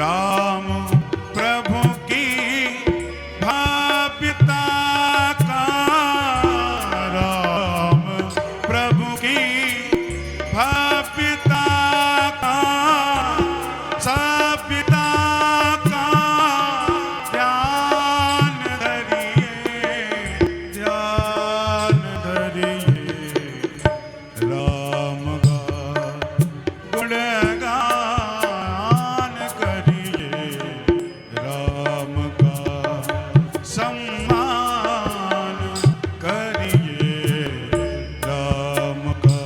राम प्रभु की भव्यता का, राम प्रभु की भव्यता का, सभ्यता का ध्यान धरिए, ध्यान धरिए। राम का गुणगान करिए, राम का सम्मान करिए, राम का।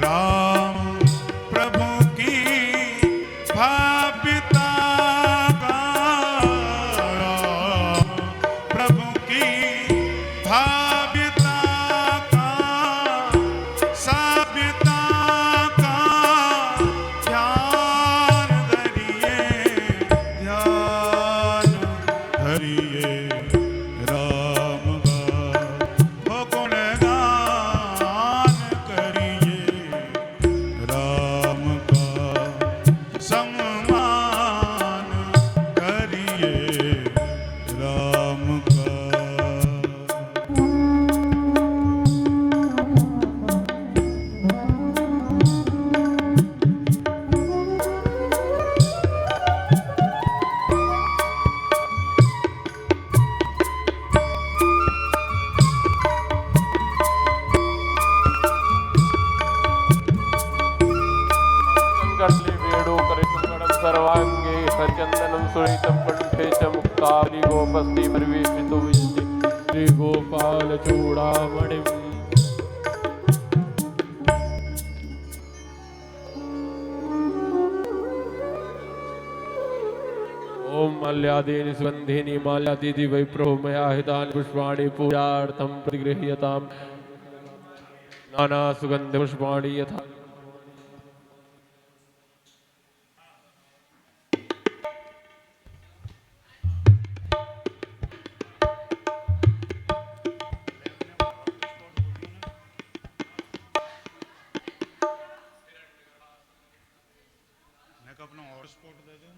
राम प्रभु की भव्यता का, राम प्रभु की भव्यता का, सभ्यता का ध्यान धरिए, ध्यान धरिए। राम का हो गुणगान करिए, राम का सम्मान करिए, राम का। संकटले वेणु करितुंगणं सर्वांगे हरिचन्दनं सुनीतं कण्ठे च मुक्तावली गोपस्ति परिवेशितो विजते श्रीगोपालचूडामणिम्। ओम माल्यादीनि सुगन्धीनि माल्यादिति वैप्रो मया हितानि पुष्पाणि पूजार्थं प्रतिगृह्यतां नाना सुगन्ध पुष्पाणि यथा। अपना हॉटस्पॉट दे दो।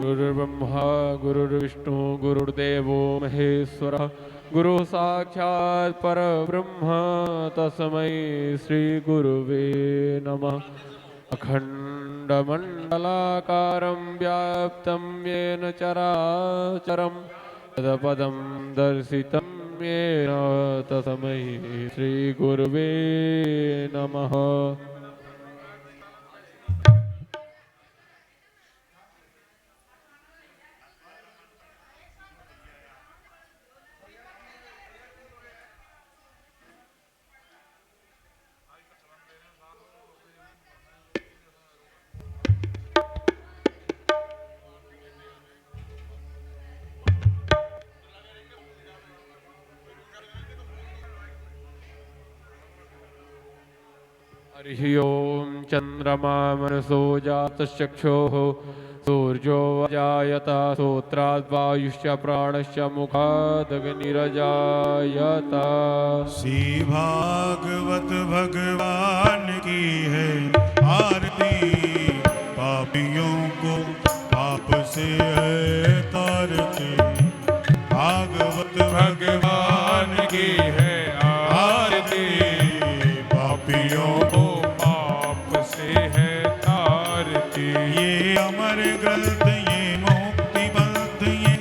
गुरुर्ब्रह्मा गुरुर्विष्णु गुरुर्देवो महेश्वरः गुरु साक्षात् परब्रह्म तस्मै श्री गुरुवे नमः। अखण्डमण्डलाकारं व्याप्तं येन चराचरं तदपदं दर्शितं येन तस्मै श्री गुरुवे नमः। हरिः ओं चन्द्रमा मनसो जातश्चक्षुः सूर्यो अजायत श्रोत्राद् वायुश्च प्राणश्च मुखादग्निरजायत। श्री भागवत भगवान की है आरती, पापियों को पाप से है तारती। भागवत भगवान की है आरती, पापियों को पाप से है तारती। ये अमर ग्रंथ, ये मुक्ति पंथ, ये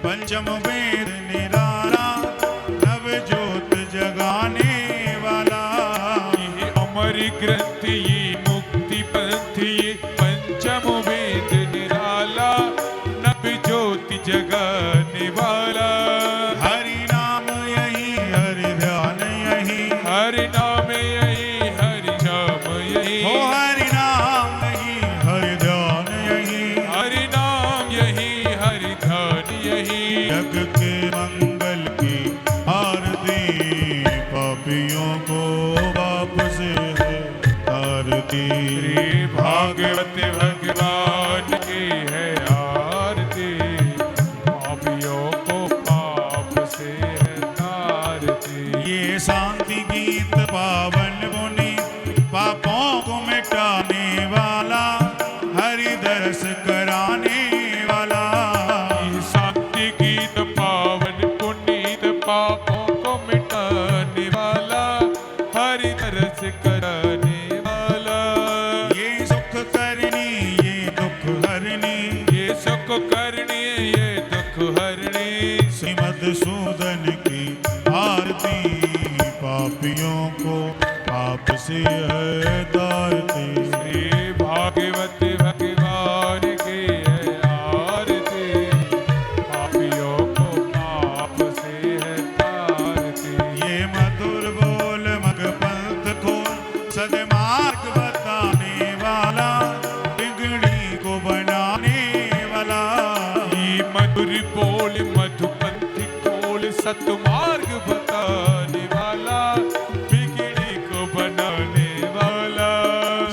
पंचम वेद निराला, नव ज्योत जगाने वाला। ये अमर ग्रंथ, ये मुक्ति पंथ, ये पंचम वेद निराला, नव ज्योति जगाने वाला। हरि नाम यही, हरि ध्यान यही, हरि नाम यही, हरि नाम यही, हो हरि नाम यही, हरि ध्यान यही। हरि नाम यही, हरि ध्यान यही। जग के मंगल की आरती, पापियों को पाप से है तारती। श्री भागवत भगवान की है आरती, पापियों को पाप से है तारती। ये शांति गीत पावन मुनि, पापों को मिटाने वाला, हरि दर्श कराने वाला। ये शांति गीत पावन पुनीत, पापों को मिटाने वाला, हरि तरस कराने वाला। ये सुख करनी, ये दुख हरनी, ये सुख करनी, ये दुख हरनी। श्रीमद्सूदन की आरती, पापियों को पाप से है तारती। श्री भागवत भगवान की है आरती, पापियों को पाप से है तारती। ये मधुर बोल मग पंथ खोल, सदमार्ग बताने वाला, बिगड़ी को बनाने वाला। ये मधुर बोल मधुपंथी खोल, सतमार्ग बताने वाला, बिगड़ी को बनाने वाला।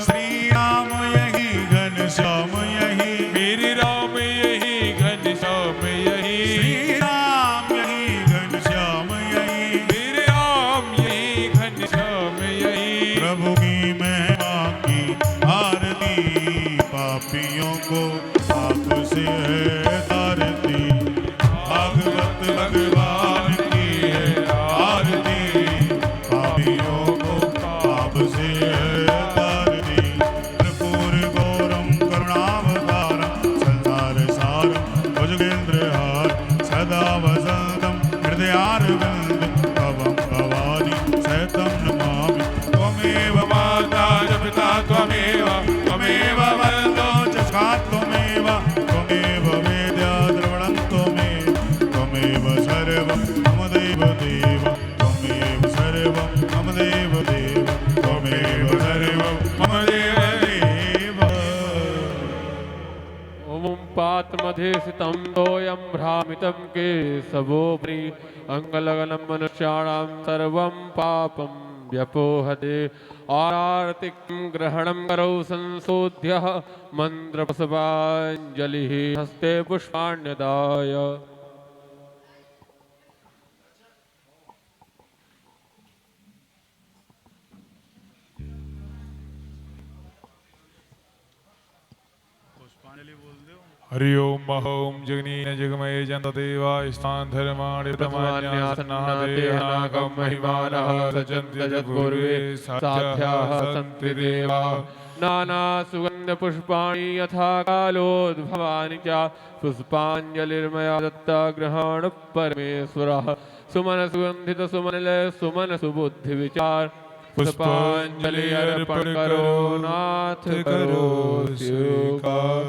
श्री राम यही, घनश्याम यही, मेरे राम यही, घनश्याम यही। श्री राम यही, घनश्याम यही। मेरे राम यही, घनश्याम यही। प्रभु की महिमा की आरती, पापियों को पाप से है तारती। भागवत भगवान की है आरती, पापियों को पाप से है तारती। कर्पूर गौरम करुणावतारम, संसार सारम भुजगेन्द्रहार, सदा वसंतम हृदयारविंद, भवं भवानी सहितं नमामि। त्वमेव माता च पिता त्वमेव, त्वमेव वरदो च सखा त्वमेव, त्वमेव वेद्या द्रविणं त्वमेव, त्वमेव सर्वं मम देव देव, त्वमेव सर्वं मम देव देव, त्वमेव सर्वं मम देव देव। ॐ पात्मधेसितं तोयं भ्रामितं केशवोपरि, अङ्गलगनं मनुष्याणां सर्वं पापं व्यपोहते। आरार्तिकं ग्रहणं करौ संशोध्यः, मन्त्रपुष्पाञ्जलिः हस्ते पुष्पाण्यदाय। पुष्पांजलि बोल दो। हरि ओम महोम जगनीन जगमय जन्तदेवा स्थान धर्माणि प्रथमान्यासनादेहनागं महिमानः सचन्ति जगद्गुरुवे साध्याः सन्ति देवा। नानासुगन्धपुष्पाणि यथा कालोद्भवानि च, पुष्पाञ्जलिर्मया दत्ता ग्रहाण परमेश्वरः। सुमनसुगन्धित सुमनलय सुमन सुबुद्धिविचार, पुष्पांजलि अर्पण करो नाथ करो स्वीकार।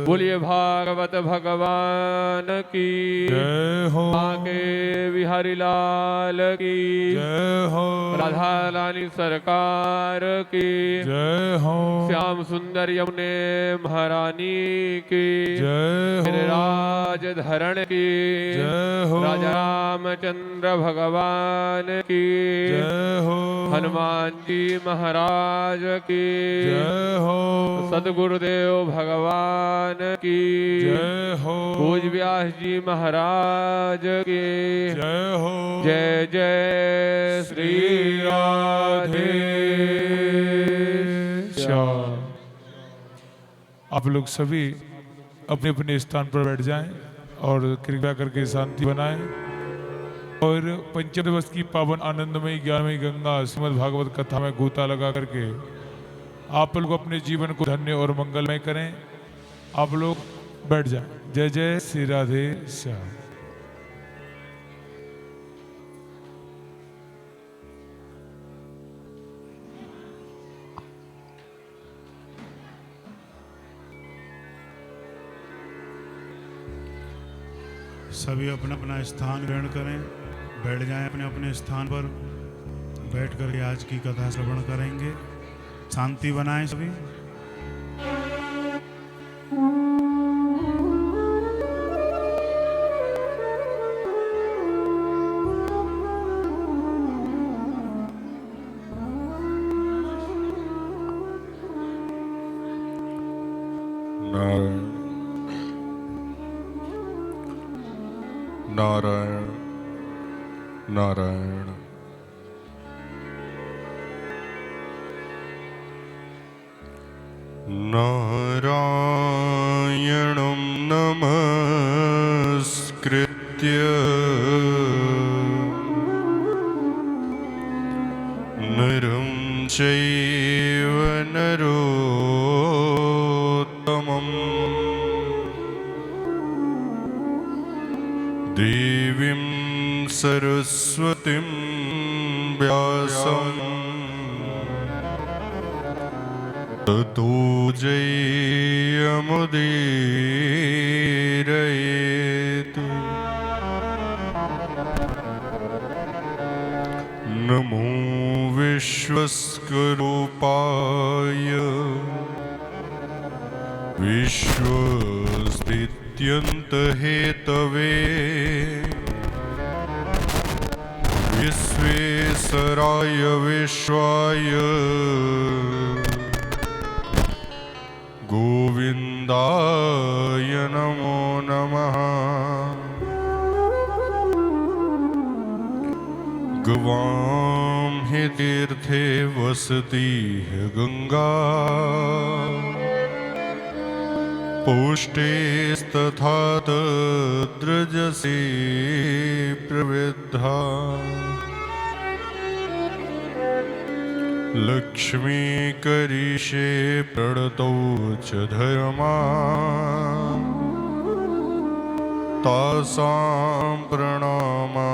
बोलिए भागवत भगवान की जय हो, आके बिहारी लाल की जय हो, राधा रानी सरकार की जय हो, श्याम सुंदर यमुने महारानी की जय हो, राज धरण की जय हो, राजा रामचंद्र भगवान की जय हो, हनुमान हनुमान जी महाराज की जय हो। सदगुरुदेव भगवान की जय हो। पूज्य व्यास जी महाराज की जय हो। जय जय श्री राधे श्याम। आप लोग सभी अपने अपने स्थान पर बैठ जाएं और कृपया करके शांति बनाएं और पंचम दिवस की पावन आनंदमयी ज्ञानमयी गंगा श्रीमद् भागवत कथा में गोता लगा करके आप लोग अपने जीवन को धन्य और मंगलमय करें। आप लोग बैठ जाएं। जय जय श्री राधे श्याम। सभी अपना अपना स्थान ग्रहण करें, बैठ जाएं अपने अपने स्थान पर। बैठ कर आज की कथा श्रवण करेंगे। शांति बनाएं सभी। नारायण नारायण नारायणं नमस्कृत्य नरं चैव नरोत्तमम् देवीं सरस्वतीं व्यासं ततो जयमुदीरयेत्। नमो विश्वस्वरूपाय विश्वस्थित्यन्तहेतवे विश्वेश्वराय विश्वाय गोविन्दाय नमो नमः। गवां हि तीर्थे वसति गंगा पुष्टेस्तथा तद्रजसि प्रवृद्धा लक्ष्मी करिष्ये प्रणतौ च धर्मा तासां प्रणामा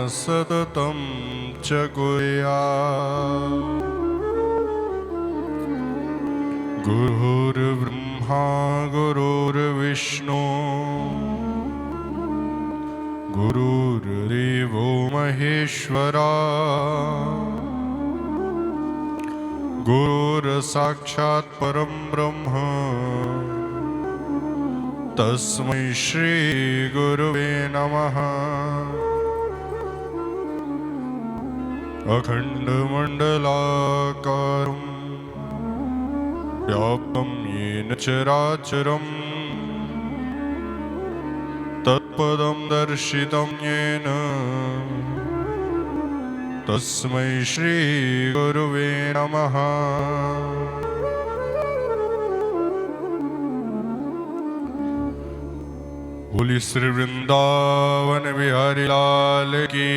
सततं च कुर्यात्। गुरुर्ब्रह्मा गुरुर्विष्णु गुरुर्देवो महेश्वरा गुरुर्साक्षात् परं ब्रह्म तस्मै श्री गुरुवे नमः। अखण्डमण्डलाकारं व्याप्तं येन चराचरं तत्पदं दर्शितं येन तस्मै श्री गुरुवे नमः। बोली श्री वृंदावन बिहारी लाल की,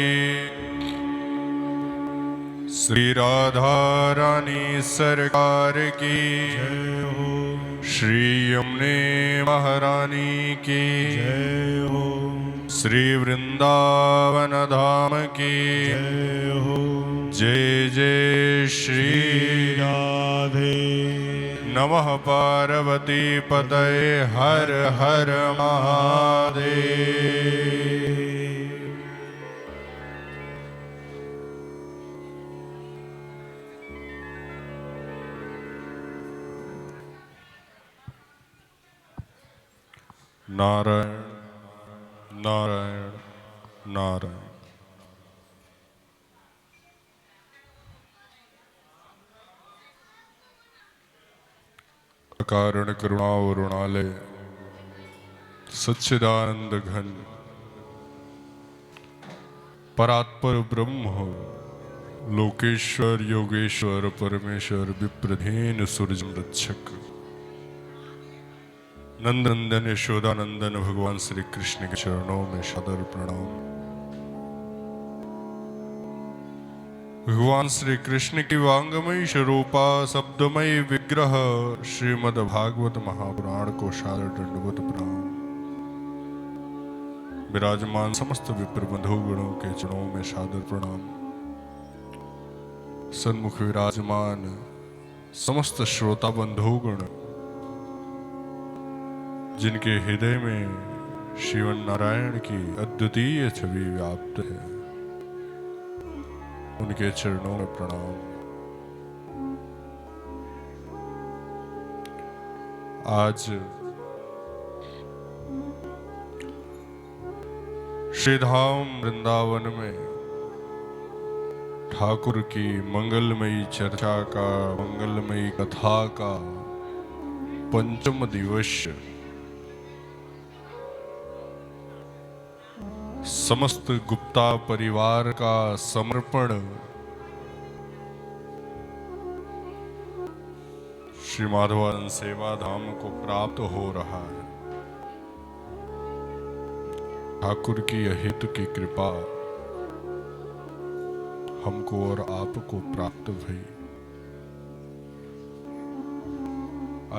श्री राधा रानी सरकार की, जय हो। श्री यमुने महारानी की, जय हो। श्री वृंदावन धाम की, जय हो। जय जय श्री राधे। नमः पार्वती पतये हर हर महादेव। नारायण नारायण नारायण। कारण करुणावरुणालय सच्चिदानंद घन परात्पर ब्रह्म लोकेश्वर योगेश्वर परमेश्वर विप्रधेन सूर्य रक्षक नंदनंदन यशोदानंदन भगवान श्री कृष्ण के चरणों में सादर प्रणाम। भगवान श्री कृष्ण की वांगमयी स्वरूपा शब्दमयी विग्रह श्रीमद् भागवत महापुराण को सादर दंडवत प्रणाम। विराजमान समस्त विप्र बंधुगणों के चरणों में सादर प्रणाम। सन्मुख विराजमान समस्त श्रोता बंधुगण जिनके हृदय में श्रीमन नारायण की अद्वितीय छवि व्याप्त है, उनके चरणों में प्रणाम। आज श्रीधाम वृंदावन में ठाकुर की मंगलमयी चर्चा का, मंगलमयी कथा का पंचम दिवस समस्त गुप्ता परिवार का समर्पण श्री माधवानंद सेवा धाम को प्राप्त हो रहा है। ठाकुर की अहित की कृपा हमको और आपको प्राप्त भई।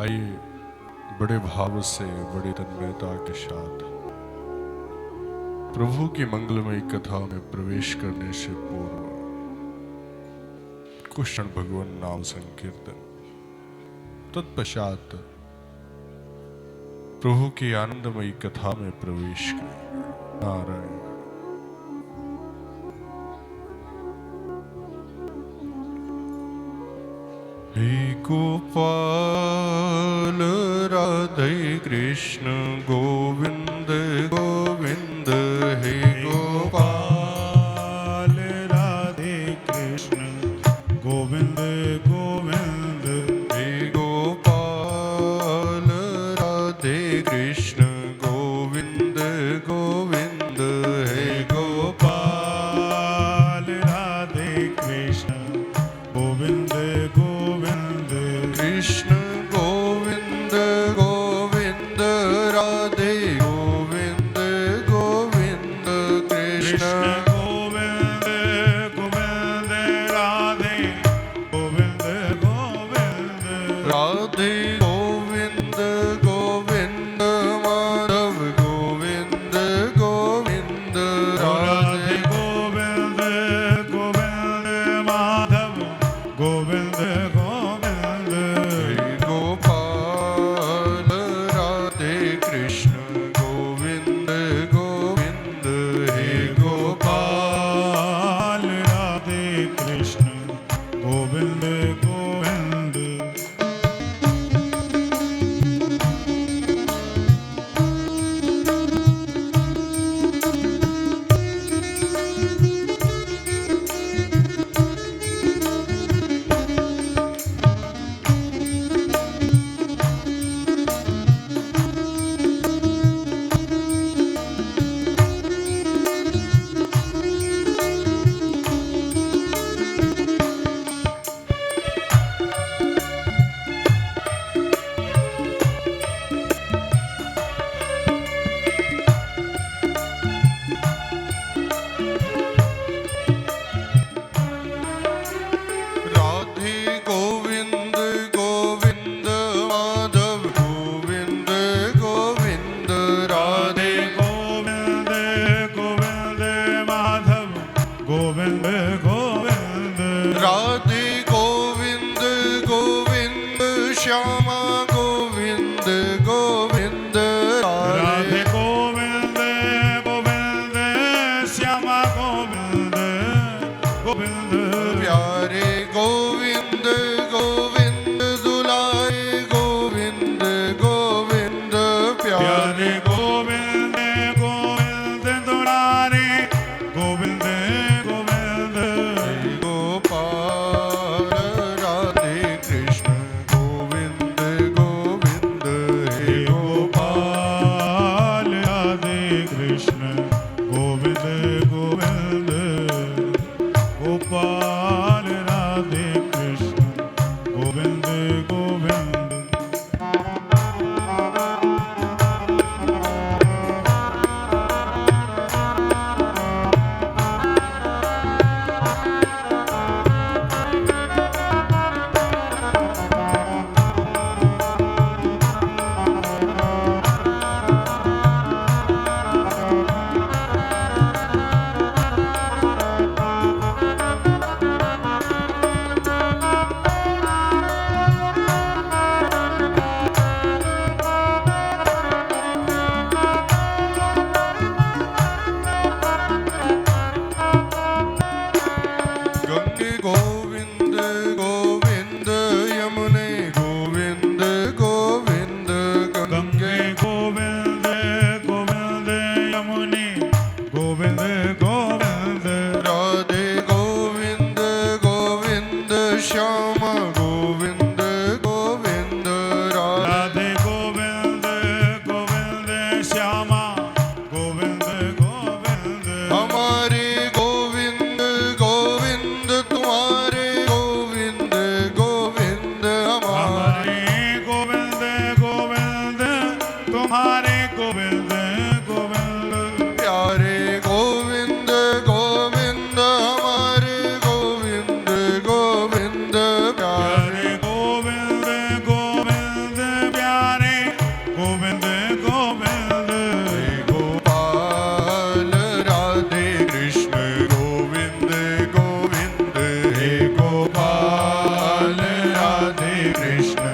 आइए बड़े भाव से, बड़ी तन्मयता के साथ प्रभु की मंगलमयी कथा में प्रवेश करने से पूर्व कुछ क्षण भगवान नाम संकीर्तन, तत्पश्चात प्रभु की आनंदमयी कथा में प्रवेश करें। नारायण। हे गोपाल राधे कृष्ण गोविंद गोविंद, हे गोपाल राधे कृष्ण गोविंद गोविंद, हे गोपाल राधे कृष्ण गोविंद गोविंद, हे गोपाल राधे कृष्ण गोविंद गोविंद, कृष्ण गोविंद गोविंद राधे गोविंद गोविंद, कृष्ण गोविंद गोविंद राधे गोविंद गोविंद, राधे गोविंद गोविंद माधव गोविंद गोविंद, राधे गोविंद गोविंद माधव गोविंद गोविंद, हे गोपाल राधे कृष्ण गोविंद गोविंद, हे गोपाल राधे कृष्ण गोविंद गोविंद। राधे गोविंद गोविंद माधव गोविंद गोविंद, राधे गोविंद गोविंद माधव गोविंद गोविंद, राधे गोविंद गोविंद श्यामा गोविंद गोविंद, राधे गोविंद गोविंद श्यामा गोविंद गोविंद, प्यारे गोविंद गोविंद दुलारे गोविंद गोविंद, प्यारे प्यारे गोविंद गोविंद दुलारे गोविंद गोविंद, गोपाल राधे कृष्ण गोविंद गोविंद, गोपाल राधे कृष्ण गोविंद गोविंद। गंगे गोविंद गोविंद यमुने गोविंद गोविंद। गंगे गोविंद गोविंद यमुने गोविंद गोविंद। राधे गोविंद गोविंद श्याम गोविंद गोविंद। राधे गोविंद गोविंद श्यामा गोविंद गोविंद। हमारे गोविंद गोविंद तुम्हारे गोविंद गोविंद। हमारे गोविंद गोविंद तुम्हारे गोविंद गोविंद। प्यारे गोविंद गोविंद हमारे गोविंद गोविंद। प्यारे प्यारे गोविंद गोविंद प्यारे गोविंद गोविंद। गोपाल राधे कृष्ण गोविंद गोविंद। हे गोपाल राधे कृष्ण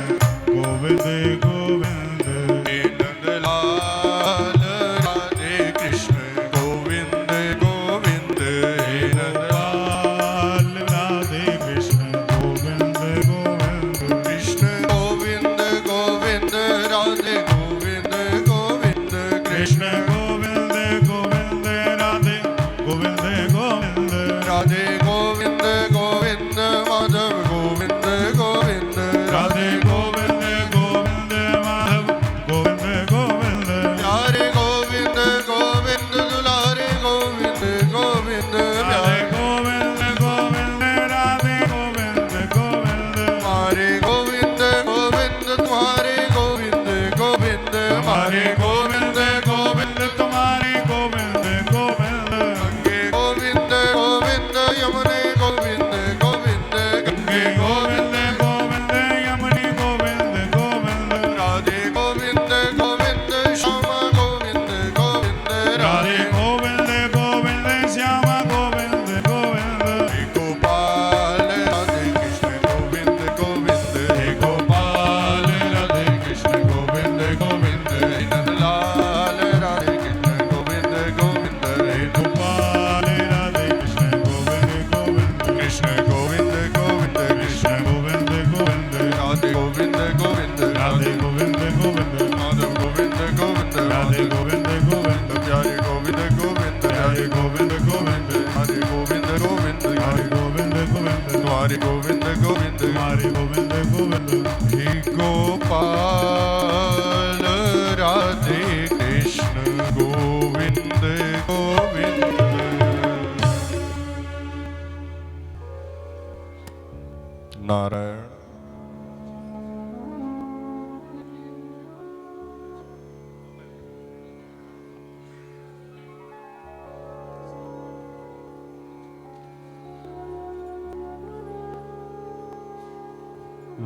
गोविंद गोविंद। हे नंदलाल राधे कृष्ण गोविंद गोविंद। हे गोपाल राधे कृष्ण गोविंद गोविंद। कृष्ण गोविंद गोविंद राधे गोविंद गोविंद। कृष्ण गोविंद गोविंद राधे गोविंद गोविंद। राधे गोविंद गोविंद माधव गोविंद गोविंद। राधे गोविंद गोविंद माधव गोविंद गोविंद। प्यारे गोविंद गोविंद दुलारे गोविंद गोविंद। राधे प्यारे गोविंद गोविंद राधे गोविंद गोविंद। हमारे गोविंद गोविंद तुम्हारे गोविंद गोविंद। हमारे हमारे गोविंद गोविंद तुम्हारे गोविंद गोविंद। गंगे गोविंद गोविंद यमुने गोविंद गोविंद। गंगे गोविंद गोविंद यमुने गोविंद गोविंद। राधे गोविंद गोविंद श्यामा गोविंद गोविंद। राधे गोविंद गोविंद श्यामा गोविंद गोविंद। हे गोपाल राधे कृष्ण गोविंद गोविंद। हे गोपाल राधे कृष्ण गोविंद गोविंद। हे नंदलाल राधे कृष्ण गोविंद गोविंद। हे गोपाल राधे कृष्ण गोविंद गोविंद। कृष्ण गोविंद गोविंद कृष्ण गोविंद गोविंद। राधे गोविंद गोविंद राधे गोविंद गोविंद। माधव गोविंद गोविंद। राधे गोविंद गोविंद। प्यारे गोविंद गोविंद। राधे गोविंद गोविंद। राधे गोविंद गोविंद। हमारे गोविंद गोविंद। तुम्हारे गोविंद गोविंद। हमारे गोविंद गोविंद। हे गोपाल राधे कृष्ण गोविंद गोविंद। नारायण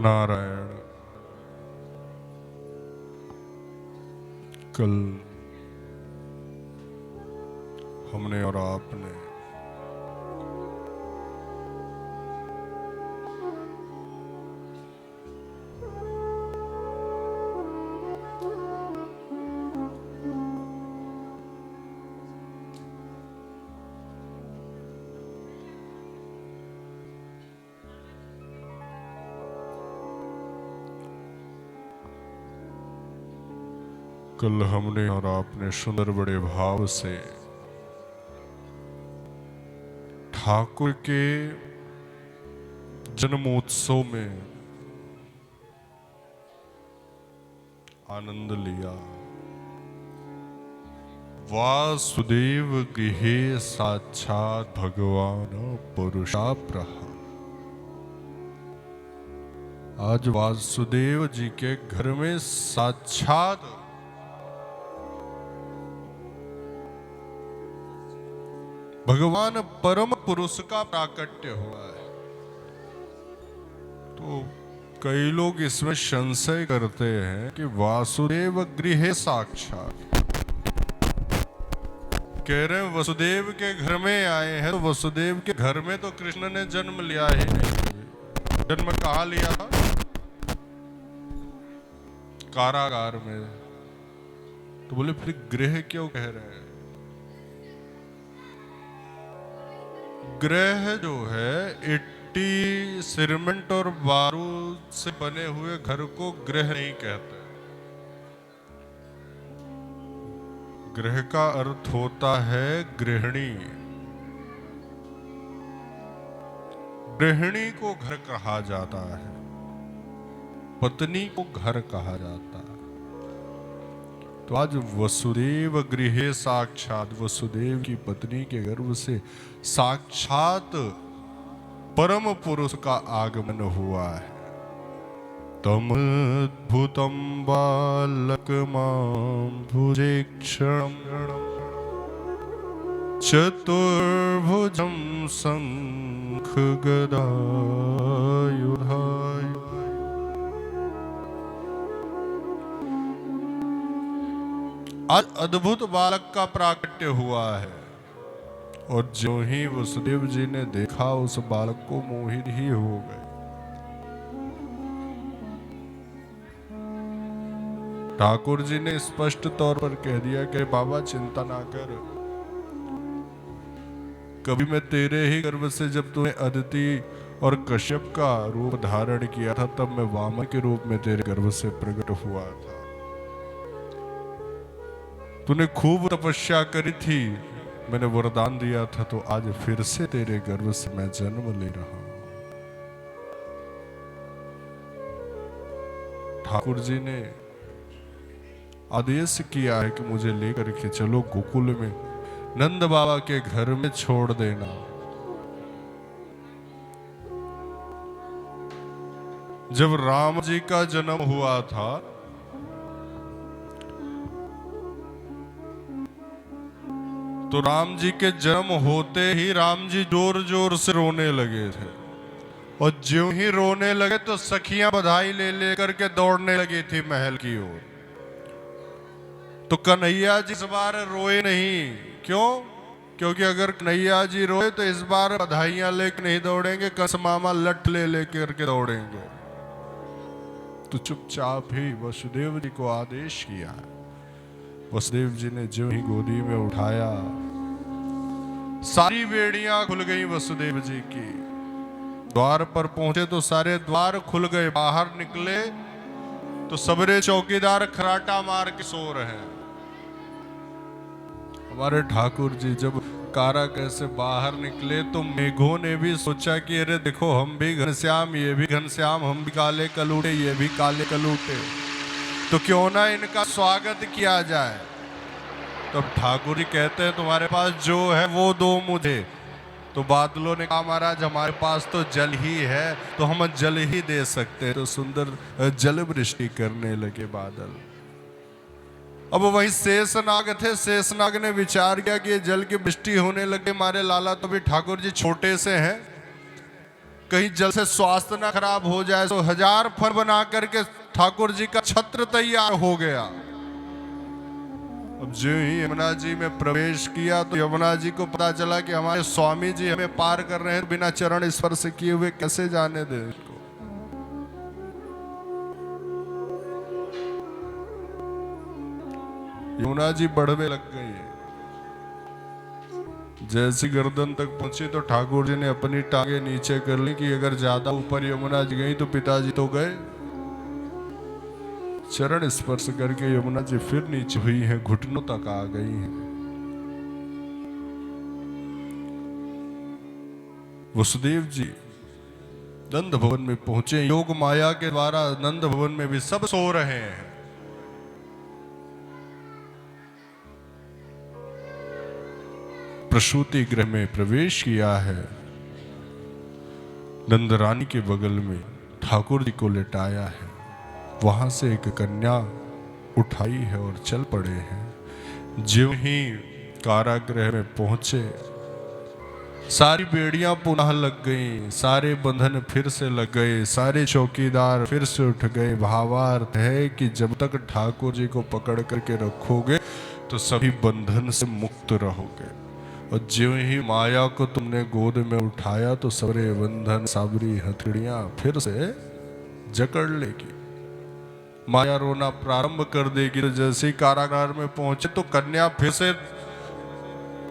नारायण। कल हमने और आपने कल हमने और आपने सुंदर बड़े भाव से ठाकुर के जन्मोत्सव में आनंद लिया। वासुदेव गृहे साक्षात भगवान पुरुषा प्रहा। आज वासुदेव जी के घर में साक्षात भगवान परम पुरुष का प्राकट्य हुआ है। तो कई लोग इसमें संशय करते हैं कि वासुदेव गृहे साक्षात, कह रहे हैं वसुदेव के घर में आए हैं, तो वसुदेव के घर में तो कृष्ण ने जन्म लिया ही नहीं। जन्म कहाँ लिया था? कारागार में। तो बोले फिर गृह क्यों कह रहे हैं? गृह जो है इट्टी, सीमेंट और बारूद से बने हुए घर को गृह नहीं कहते। गृह का अर्थ होता है गृहिणी। गृहिणी को घर कहा जाता है, पत्नी को घर कहा जाता है। तो आज वसुदेव गृहे साक्षात, वसुदेव की पत्नी के गर्भ से साक्षात परम पुरुष का आगमन हुआ है। तम अद्भुतम बालकमां भुजेक्षणं चतुर्भुजं शंख गदायुधाय। आज अद्भुत बालक का प्राकट्य हुआ है, और जो ही वसुदेव जी ने देखा उस बालक को मोहित ही हो गए। ठाकुर जी ने स्पष्ट तौर पर कह दिया कि बाबा चिंता ना कर, कभी मैं तेरे ही गर्भ से, जब तूने अदिति और कश्यप का रूप धारण किया था, तब मैं वामन के रूप में तेरे गर्भ से प्रकट हुआ था। तूने खूब तपस्या करी थी, मैंने वरदान दिया था, तो आज फिर से तेरे गर्भ से मैं जन्म ले रहा हूं। ठाकुर जी ने आदेश किया है कि मुझे लेकर के चलो गोकुल में, नंद बाबा के घर में छोड़ देना। जब राम जी का जन्म हुआ था, तो राम जी के जन्म होते ही राम जी जोर जोर से रोने लगे थे, और ज्यों ही रोने लगे तो सखियां बधाई ले लेकर के दौड़ने लगी थी महल की ओर। तो कन्हैया जी इस बार रोए नहीं। क्यों? क्योंकि अगर कन्हैया जी रोए तो इस बार बधाइयां लेकर नहीं दौड़ेंगे, कंस मामा लठ ले लेकर के दौड़ेंगे। तो चुपचाप ही वसुदेव जी को आदेश किया। वसुदेव जी ने जो ही गोदी में उठाया, सारी बेड़ियां खुल गई वसुदेव जी की। द्वार पर पहुंचे तो सारे द्वार खुल गए। बाहर निकले तो सबरे चौकीदार खराटा मार के सो रहे हैं। हमारे ठाकुर जी जब कारा कैसे बाहर निकले तो मेघों ने भी सोचा कि अरे देखो, हम भी घनश्याम, ये भी घनश्याम, हम भी काले कलूटे, ये भी काले कलूटे, तो क्यों ना इनका स्वागत किया जाए। तब ठाकुर जी कहते हैं तुम्हारे पास जो है वो दो मुझे। तो बादलों ने कहा महाराज हमारे पास तो जल ही है, तो हम जल ही दे सकते हैं। तो सुंदर जल वृष्टि करने लगे बादल। अब वही शेषनाग थे, शेषनाग ने विचार किया कि ये जल की वृष्टि होने लगे, हमारे लाला तो भी ठाकुर जी छोटे से हैं, कहीं जल से स्वास्थ्य ना खराब हो जाए। तो 1000 फर बना करके ठाकुर जी का छत्र तैयार हो गया। अब जो ही यमुना जी में प्रवेश किया तो यमुना जी को पता चला कि हमारे स्वामी जी हमें पार कर रहे हैं, बिना चरण स्पर्श किए हुए कैसे जाने दे इसको। यमुना जी बढ़वे लग गई। जैसी गर्दन तक पहुंची तो ठाकुर जी ने अपनी टांगे नीचे कर ली कि अगर ज्यादा ऊपर यमुना जी गई तो पिताजी तो गए। चरण स्पर्श करके यमुना जी फिर नीचे हुई है, घुटनों तक आ गई है। वसुदेव जी नंद भवन में पहुंचे। योग माया के द्वारा नंद भवन में भी सब सो रहे हैं। प्रसूति गृह में प्रवेश किया है। नंद रानी के बगल में ठाकुर जी को लेटाया है। वहां से एक कन्या उठाई है और चल पड़े हैं। ज्यों ही कारागृह में पहुंचे, सारी बेड़ियां पुनः लग गईं, सारे बंधन फिर से लग गए, सारे चौकीदार फिर से उठ गए। भावार्थ है कि जब तक ठाकुर जी को पकड़ करके रखोगे तो सभी बंधन से मुक्त रहोगे। और ज्यों ही माया को तुमने गोद में उठाया तो सारे बंधन, साबरी हथकड़ियां फिर से जकड़ लेगी। माया रोना प्रारंभ कर देगी। तो जैसे ही कारागार में पहुंचे तो कन्या फिर से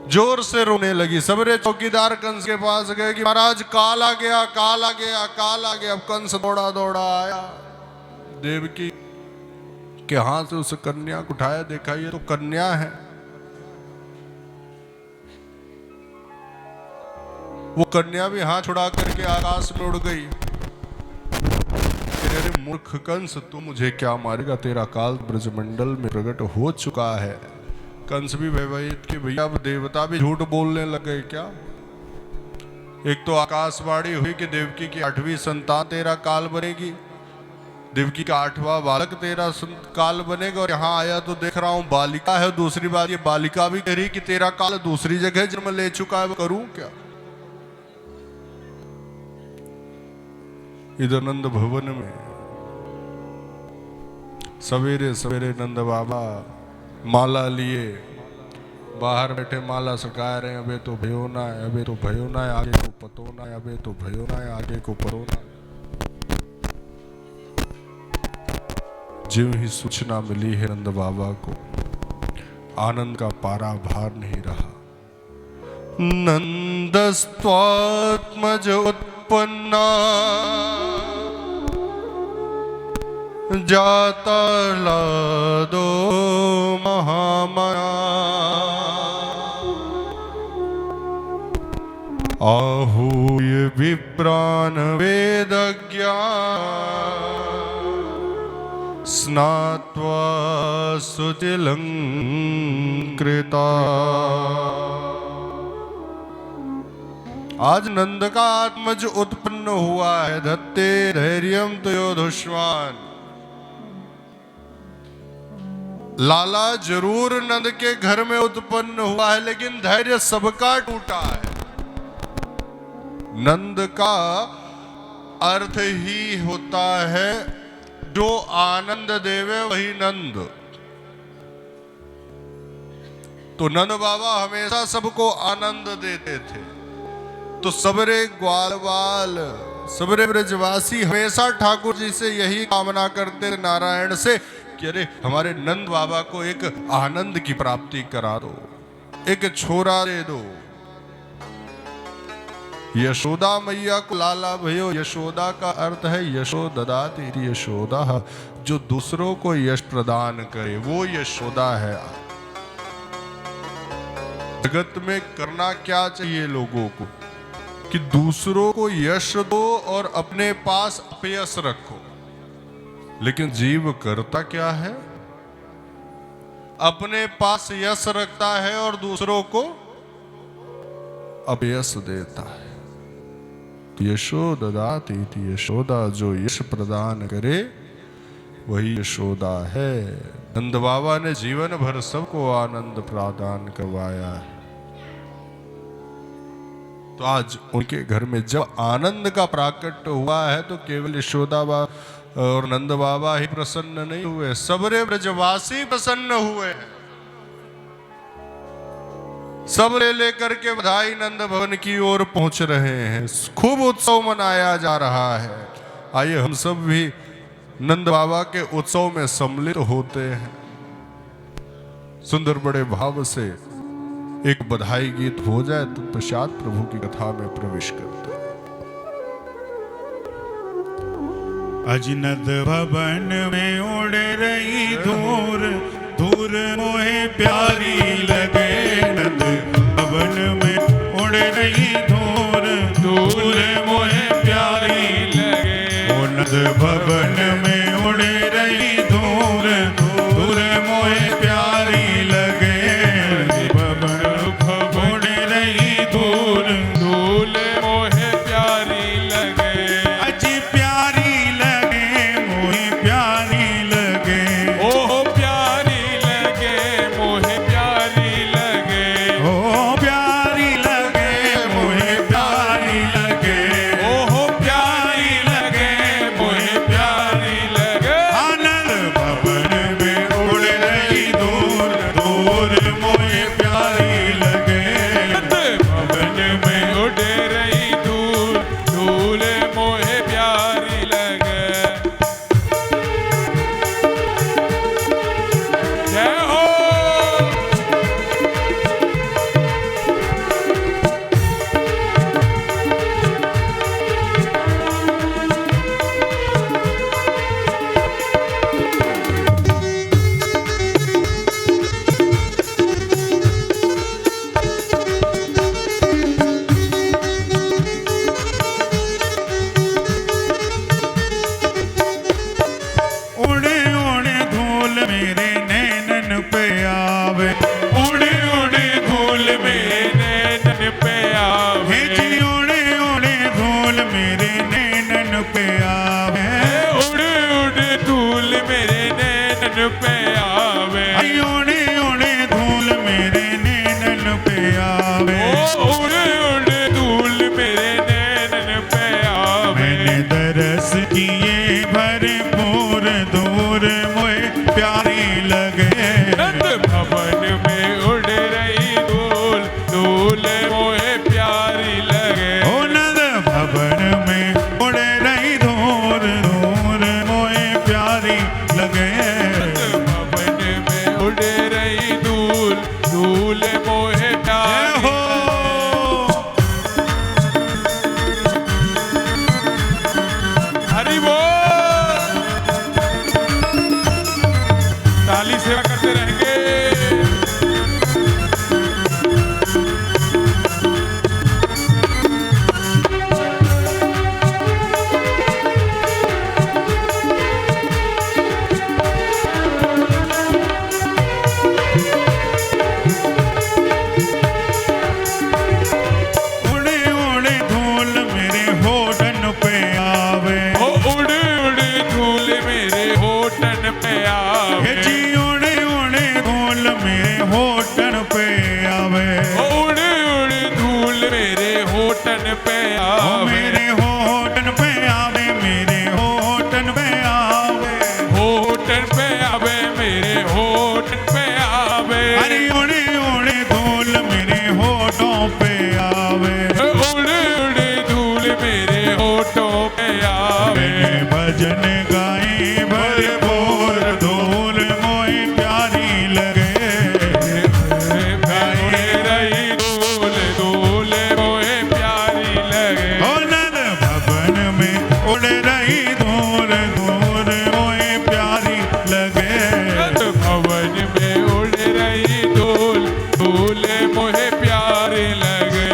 जोर से रोने लगी। सबरे चौकीदार कंस के पास गए कि महाराज काल आ गया, काल आ गया, काल आ गया। अब कंस दौड़ा दौड़ा आया, देवकी के हाथ से उस कन्या को उठाया, देखा ये तो कन्या है। वो कन्या भी हाथ छुड़ा करके आकाश में उड़ गई। अरे मूर्ख कंस, तू मुझे क्या मारेगा? तेरा काल ब्रजमंडल में प्रकट हो चुका है। कंस भी भयभीत कि भैया अब देवता भी झूठ बोलने लग गए क्या? एक तो आकाशवाणी हुई कि देवकी की 8वीं संतान तेरा काल बनेगी, देवकी का 8वां बालक तेरा काल बनेगा। और यहाँ आया तो देख रहा हूँ बालिका है। दूसरी बात ये बालिका भी कह रही कि तेरा काल दूसरी जगह जन्म ले चुका है, करूं क्या? इधर नंद भवन में सवेरे सवेरे नंद बाबा माला लिए बाहर बैठे, माला सका रहे हैं। अबे तो भयो ना है, अबे तो भयो ना है, आगे को पतो ना है, अबे तो भयो ना है, आगे को परो ना है। ज्यों ही सूचना मिली है नंद बाबा को, आनंद का पारा भार नहीं रहा। नंदस्त्वात्मज उत्पन्ना जाता लादो महामाया, आहूय विप्रान वेदज्ञा स्नात्वा सुतिलंकृता। आज नंद का आत्मज उत्पन्न हुआ है। धत्ते धैर्यम तयोधुष्मान। लाला जरूर नंद के घर में उत्पन्न हुआ है, लेकिन धैर्य सबका टूटा है। नंद का अर्थ ही होता है जो आनंद देवे वही नंद। तो नंद बाबा हमेशा सबको आनंद देते थे। तो सबरे ग्वालवाल, सबरे ब्रजवासी हमेशा ठाकुर जी से यही कामना करते थे, नारायण से, कि अरे हमारे नंद बाबा को एक आनंद की प्राप्ति करा दो, एक छोरा दे दो। यशोदा मैया को लाला भयो, यशोदा का अर्थ है यशो ददाति यशोदा, जो दूसरों को यश प्रदान करे वो यशोदा है। जगत में करना क्या चाहिए लोगों को कि दूसरों को यश दो और अपने पास अपयश रखो। लेकिन जीव करता क्या है? अपने पास यश रखता है और दूसरों को अपयश देता है। यशो ददाति यशोदा, जो यश प्रदान करे वही यशोदा है। नंद बाबा ने जीवन भर सबको आनंद प्रदान करवाया है। तो आज उनके घर में जब आनंद का प्राकट्य हुआ है तो केवल यशोदा और नंद बाबा ही प्रसन्न नहीं हुए, सबरे ब्रजवासी प्रसन्न हुए हैं। सब लेकर के बधाई नंद भवन की ओर पहुंच रहे हैं। खूब उत्सव मनाया जा रहा है। आइए हम सब भी नंद बाबा के उत्सव में सम्मिलित होते हैं। सुंदर बड़े भाव से एक बधाई गीत हो जाए तो पश्चात प्रभु की कथा में प्रवेश करते हैं। अजनद भवन में उड़ रही धूर, धूर मोहे प्यारी लगे। नंद भवन में उड़ रही धूर, धूर मोहे प्यारी लगे। ओ नंद भवन में उड़ रही धूर, धूर मोहे प्यारी लगे। भवन उड़ पे ओ आवे, मेरे होठन पे आवे, मेरे होठन पे आवे, होठन पे आवे, मेरे होठन पे आवे, अरे उड़े उड़े धूल मेरे होठों पे आवे, उड़े उड़े धूल मेरे होठों पे आवे। मैंने भजन गाए भरपूर, धूल मोए प्यारी लगे, उड़े रही धूल, धूल मोहे प्यारी लगे। ओ नंद भवन में उड़ रही धूल, धूल मोए प्यारी लगे, भवन में उड़ रही धूल, धूल मोहे प्यारी लगे।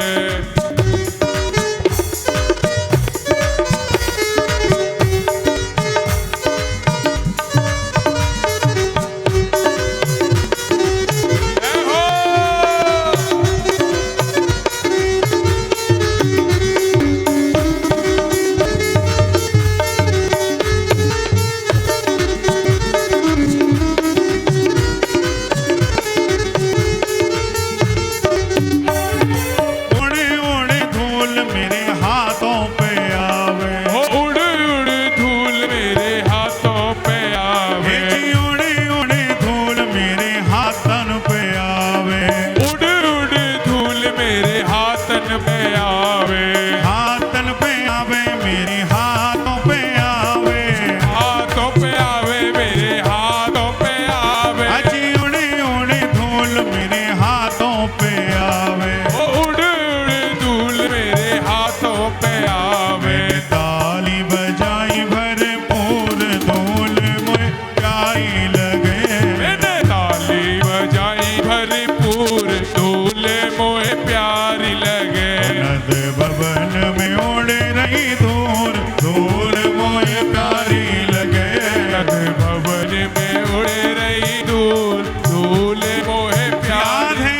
उड़े उड़े धूल मेरे हाथों पे आवे, उड़ उड़ धूल मेरे हाथों पे आवे, जी उड़े उड़े धूल मेरे हाथन पे आवे, उड़ उड़ धूल मेरे हाथन पे आवे, हाथन पे आवे मेरे हाथों पे आवे, हाथों पे आवे, मेरे हाथों पे आवे, अजी उड़े उड़े धूल मेरे हाथों पे आवे, उड़ उड़ धूल मेरे हाथों पे आवे। ताली बजाई भरपूर, धूल मोए प्यारी लगे, मैंने ताली बजाई भरपूर, धूल मोहे प्यारी लगे। नंद भवन में उड़ रही धूल, धूल मोए प्यारी लगे, नद भवन में उड़ रही धूल, धूल मोहे प्यारी।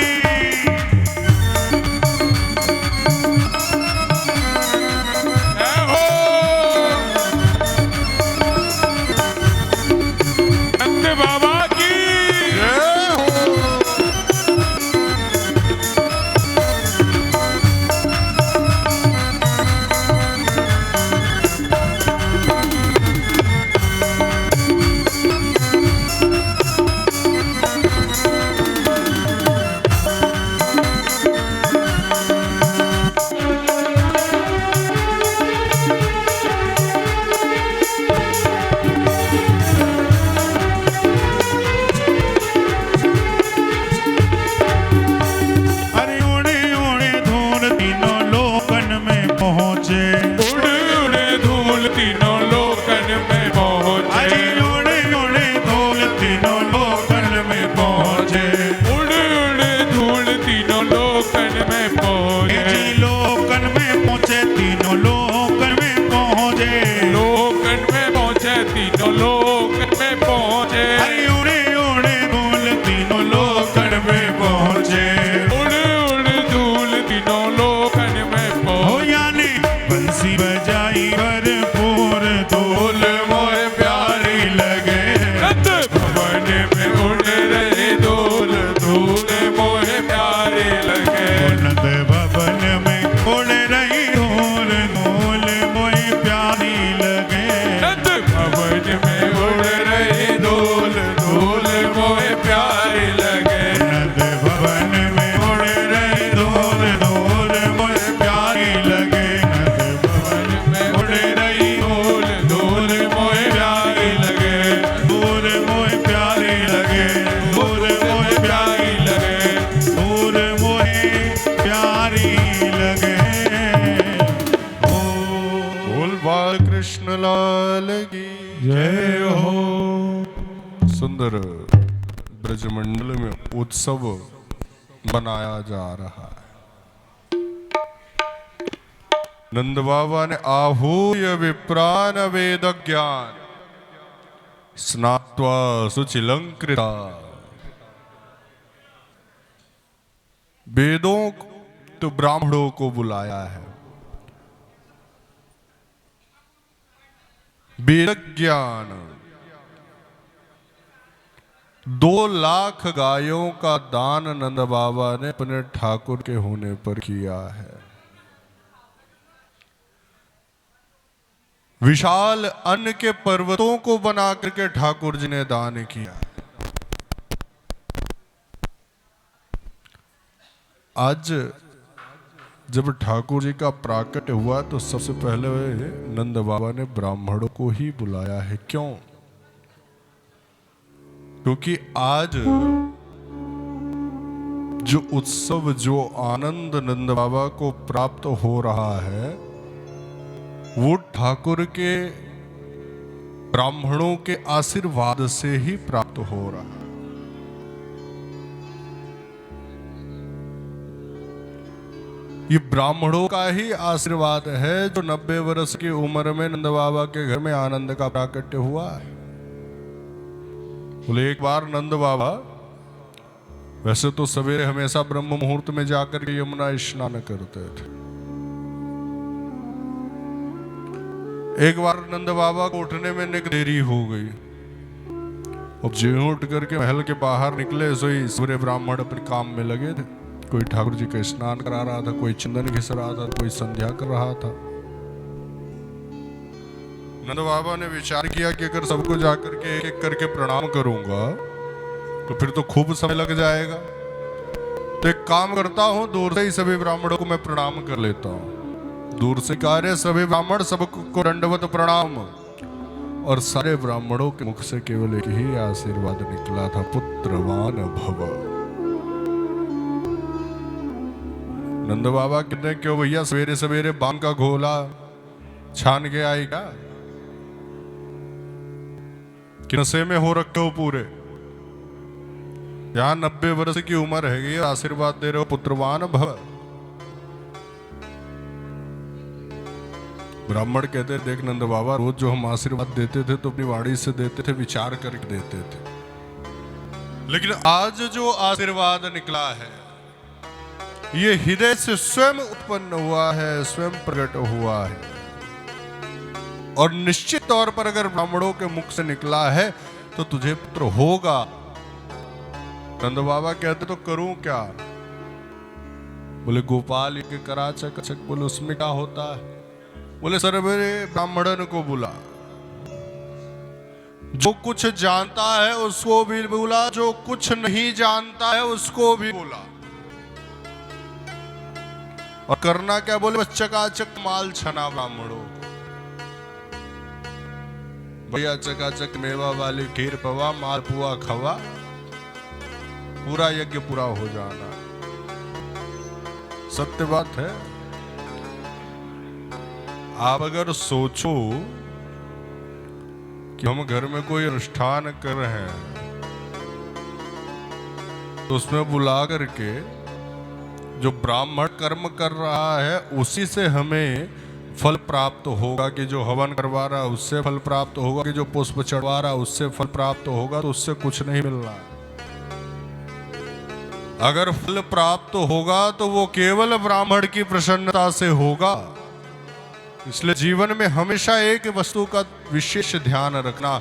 हो नंद बाबा की अरे उड़े उड़े धूल तीनों लोकन में पहुँचे, उड़ उड़ धूल तीनों लोकन में पहुँचे, अरे उड़े उड़े धूल तीनों लोकन में पहुँचे, उड़ उड़ धूल तीनों लोकन में पहुँचे, जी लोकन में पहुँचे, तीनों लोकन में पहुँचे, लोकन में पहुँचे, तीनों लोकन में पहुँचे, अरे उड़े उड़े धूल तीनों लोकन में पहुँचे, उड़ उड़ धूल तीनों लोकन में हो पहुँचे। यानी बंसी बजाई भरपूर, धूल मोए प्यारी लगे, नंद भवन में उड़ रही धूल, धूल मोहे प्यारे लगे। नंद भवन में उड़ रही धूल, धूल मोए प्यारी लगे, नंद भवन में उड़ रही धूल, धूल मोहे प्यारे लगे। नंद भवन में उड़ रही धूल, धूल मोए प्यारी लगे, नंद भवन में उड़ रही धूल, धूल मोए प्यारी लगे, धूल मोए प्यारी लगे, धूल मोए प्यारी लगे, धूल मोए प्यारी लगे, ओ बोल बाल कृष्ण लाल की जय हो। सुंदर ब्रजमंडल में उत्सव मनाया जा रहा है। नंद बाबा ने आहूय विप्रान वेद ज्ञान स्नात्वा सुचिलंकृता, वेदों तो ब्राह्मणों को बुलाया है, वेद ज्ञान 2 लाख गायों का दान नंद बाबा ने अपने ठाकुर के होने पर किया है। विशाल अन्न के पर्वतों को बना करके ठाकुर जी ने दान किया। आज जब ठाकुर जी का प्राकट्य हुआ तो सबसे पहले नंद बाबा ने ब्राह्मणों को ही बुलाया है। क्यों? क्योंकि आज जो उत्सव, जो आनंद नंद बाबा को प्राप्त हो रहा है वो ठाकुर के ब्राह्मणों के आशीर्वाद से ही प्राप्त हो रहा है। ये ब्राह्मणों का ही आशीर्वाद है जो 90 वर्ष की उम्र में नंद बाबा के घर में आनंद का प्राकट्य हुआ है। बोले एक बार नंद बाबा वैसे तो सवेरे हमेशा ब्रह्म मुहूर्त में जाकर के यमुना स्नान करते थे। एक बार नंद बाबा को उठने में निक देरी हो गई। अब ज्यों उठ करके महल के बाहर निकले सो ही सूर्य ब्राह्मण अपने काम में लगे थे। कोई ठाकुर जी का स्नान करा रहा था, कोई चंदन घिस रहा था, कोई संध्या कर रहा था। नंद बाबा ने विचार किया कि अगर सबको जाकर के एक एक करके प्रणाम करूंगा तो फिर तो खूब समय लग जाएगा। तो एक काम करता हूं, दूर से ही सभी ब्राह्मणों को मैं प्रणाम कर लेता हूं। दूर से कार्य सभी ब्राह्मण सबको दंडवत प्रणाम। और सारे ब्राह्मणों के मुख से केवल एक ही आशीर्वाद निकला था, पुत्रवान भव। नंद बाबा कहते हैं क्यों भैया सवेरे सवेरे बाम का घोला छान के आई क्या? कि नशे में हो रखे हो पूरे? यहां 90 वर्ष की उम्र है, आशीर्वाद दे रहे हो पुत्रवान भव। ब्राह्मण कहते देख नंद बाबा, रोज जो हम आशीर्वाद देते थे तो अपनी वाणी से देते थे, विचार करके देते थे, लेकिन आज जो आशीर्वाद निकला है ये हृदय से स्वयं उत्पन्न हुआ है, स्वयं प्रकट हुआ है। और निश्चित तौर पर अगर ब्राह्मणों के मुख से निकला है तो तुझे पुत्र होगा। नंद बाबा कहते तो करूं क्या? बोले गोपाल के कराचक। बोले उसमें क्या होता है? बोले सर्वरे ब्राह्मणन को बुला, जो कुछ जानता है उसको भी बुला, जो कुछ नहीं जानता है उसको भी बुला। और करना क्या? बोले बस चकाचक माल छना ब्राह्मणों को। भैया चकाचक मेवा वाली खीर पवा, माल पुआ खवा, पूरा यज्ञ पूरा हो जाना। सत्य बात है। आप अगर सोचो कि हम घर में कोई अनुष्ठान कर रहे हैं तो उसमें बुला करके जो ब्राह्मण कर्म कर रहा है उसी से हमें फल प्राप्त होगा, कि जो हवन करवा रहा है उससे फल प्राप्त होगा, कि जो पुष्प चढ़वा रहा है उससे फल प्राप्त होगा, तो उससे कुछ नहीं मिल रहा है। अगर फल प्राप्त होगा तो वो केवल ब्राह्मण की प्रसन्नता से होगा। इसलिए जीवन में हमेशा एक वस्तु का विशेष ध्यान रखना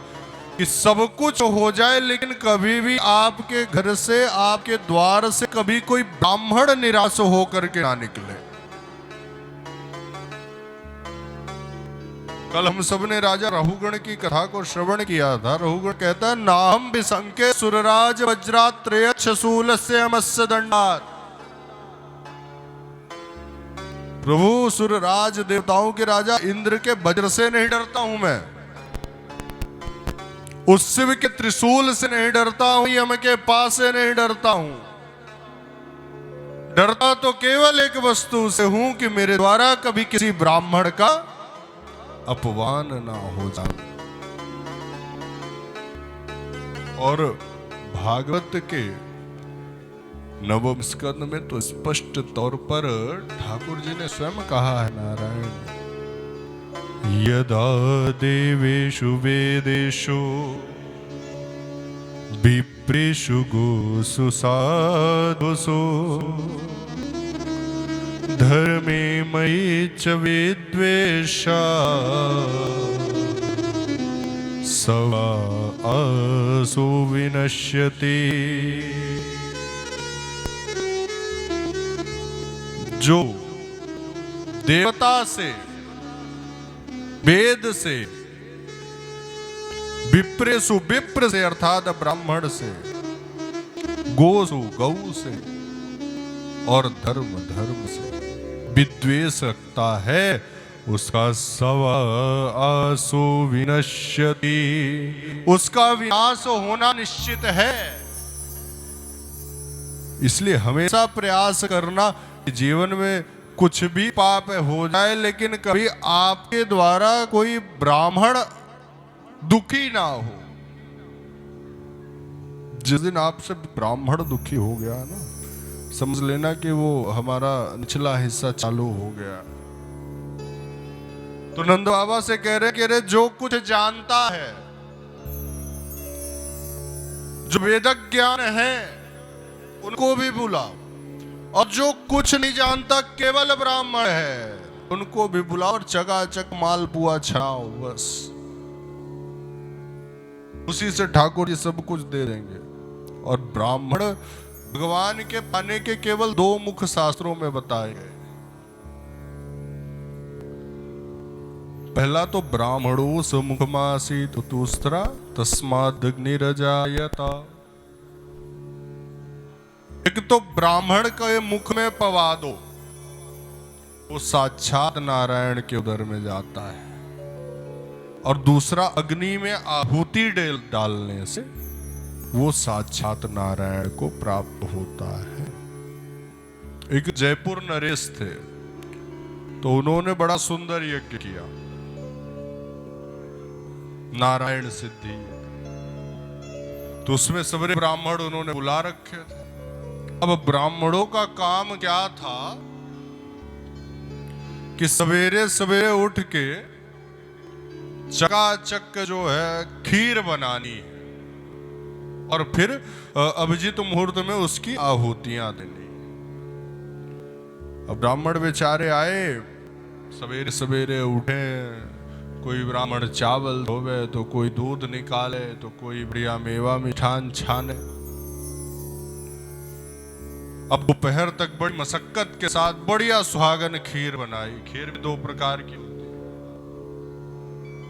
कि सब कुछ हो जाए लेकिन कभी भी आपके घर से, आपके द्वार से कभी कोई ब्राह्मण निराश होकर के ना निकले। कल हम सब ने राजा रहुगण की कथा को श्रवण किया था। रहुगण कहता है नाहम विसंके सुरराज वज्रात्रयच्छ शूलस्य अमस्य दंडात्। प्रभु सुरराज देवताओं के राजा इंद्र के वज्र से नहीं डरता हूं मैं, उस शिव के त्रिशूल से नहीं डरता हूं, यम के पास से नहीं डरता हूं। डरता तो केवल एक वस्तु से हूं कि मेरे द्वारा कभी किसी ब्राह्मण का अपमान ना हो जाए। और भागवत के नवम स्कंद में तो स्पष्ट तौर पर ठाकुर जी ने स्वयं कहा है, नारायण यदा देवेषु वेदेषु विप्रेषु गोसु साधुषु धर्मे मयि च विद्वेषा सवा आसु विनश्यति। जो देवता से वेद से, विप्रेसु विप्र से अर्थात ब्राह्मण से, गोसु गौ से और धर्म धर्म से विद्वेष रखता है उसका सब आसु विनश्यति, उसका विनाश होना निश्चित है। इसलिए हमेशा प्रयास करना कि जीवन में कुछ भी पाप हो जाए लेकिन कभी आपके द्वारा कोई ब्राह्मण दुखी ना हो। जिस दिन आपसे ब्राह्मण दुखी हो गया ना, समझ लेना कि वो हमारा निचला हिस्सा चालू हो गया। तो नंद बाबा से कह रहे कि अरे जो कुछ जानता है, जो वेदक ज्ञान है, उनको भी बुलाओ, और जो कुछ नहीं जानता केवल ब्राह्मण है उनको भी बुलाओ और चकाचक मालपुआ छनाओ, बस उसी से ठाकुर जी सब कुछ दे देंगे। और ब्राह्मण भगवान के पाने के केवल 2 मुख शास्त्रों में बताए गए। पहला तो ब्राह्मणो समुखमासी, तो दूसरा तस्माद् अग्निरजायत। एक तो ब्राह्मण के मुख में पवा दो, वो साक्षात नारायण के उदर में जाता है। और दूसरा अग्नि में आहुति डालने से वो साक्षात नारायण को प्राप्त होता है। एक जयपुर नरेश थे, तो उन्होंने बड़ा सुंदर यज्ञ किया, नारायण सिद्धि। तो उसमें सवेरे ब्राह्मण उन्होंने बुला रखे थे। अब ब्राह्मणों का काम क्या था कि सवेरे सवेरे उठ के चकाचक जो है खीर बनानी है और फिर अभिजीत मुहूर्त में उसकी आहुतियां देनी। अब ब्राह्मण बेचारे आए, सवेरे सवेरे उठे, कोई ब्राह्मण चावल धोवे, तो कोई दूध निकाले, तो कोई बढ़िया मेवा मिठान छाने। अब दोपहर तक बड़ी मशक्कत के साथ बढ़िया सुहागन खीर बनाई। खीर भी 2 प्रकार की होती है,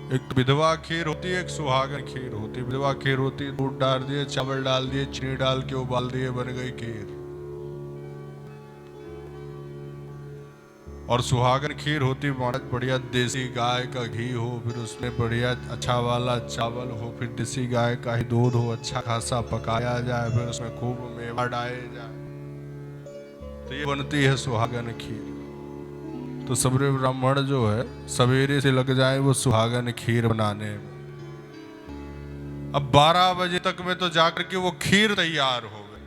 एक विधवा खीर होती है, एक सुहागन खीर होती है। विधवा खीर होती है, दूध डाल दिए, चावल डाल दिए, चीनी डाल के उबाल दिए, बन गई खीर। और सुहागन खीर होती बढ़िया देसी गाय का घी हो, फिर उसमें बढ़िया अच्छा वाला चावल हो, फिर देसी गाय का ही दूध हो, अच्छा खासा पकाया जाए, फिर उसमें खूब मेवा डाले जाए, तो ये बनती है सुहागन खीर। तो सवेरे ब्राह्मण जो है सवेरे से लग जाए वो सुहागन खीर बनाने में। अब 12 बजे तक में तो जाकर के वो खीर तैयार हो गई।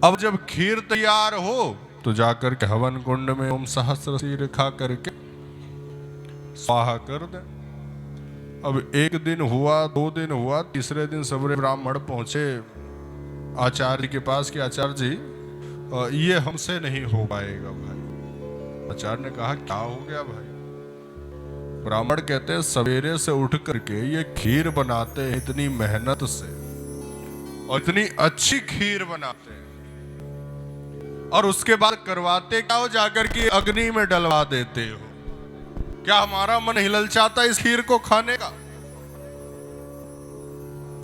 अब जब खीर तैयार हो तो जाकर के हवन कुंड में ओम सहस्र शीर खा करके स्वाहा कर दे। अब 1 दिन हुआ, 2 दिन हुआ, तीसरे दिन सवेरे ब्राह्मण पहुंचे आचार्य के पास कि आचार्य जी ये हमसे नहीं हो पाएगा भाई। आचार्य ने कहा क्या हो गया भाई? ब्राह्मण कहते हैं सवेरे से उठ करके ये खीर बनाते हैं इतनी मेहनत से, और इतनी अच्छी खीर बनाते हैं, और उसके बाद करवाते क्या हो, जाकर के अग्नि में डलवा देते हो। क्या हमारा मन हिलचाता इस खीर को खाने का?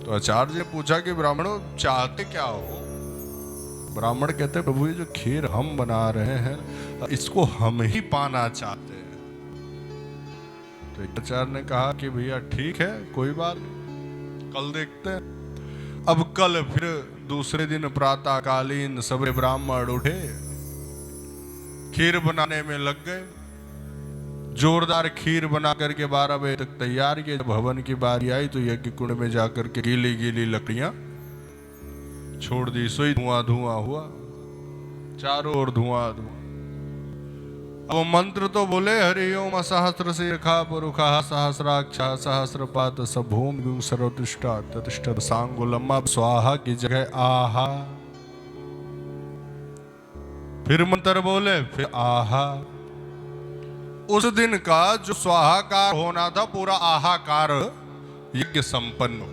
तो आचार्य ने पूछा कि ब्राह्मणों चाहते क्या हो? ब्राह्मण कहते हैं प्रभु ये जो खीर हम बना रहे हैं इसको हम ही पाना चाहते हैं। तो आचार्य ने कहा कि भैया ठीक है, कोई बात नहीं, कल देखते हैं। अब कल फिर दूसरे दिन प्रातःकालीन सवेरे ब्राह्मण उठे, खीर बनाने में लग गए। जोरदार खीर बना करके 12 बजे तक तैयार किए। जब हवन की बारी आई तो यज्ञ कुंड में जाकर के गीली गीली लकड़ियां छोड़ दी। सोई धुआं धुआं हुआ, चारों ओर धुआं धुआं। अब मंत्र तो बोले हरि ओम सहस्र शिखा पुरुखा सहस्राक्षा सहस्रपात सभूम गुं सर्वतिष्ठा ततिष्ठ सांगुलम स्वाहा की जगह आहा। फिर मंत्र बोले, फिर आहा। उस दिन का जो स्वाहाकार होना था पूरा आहाकार यज्ञ संपन्न हो।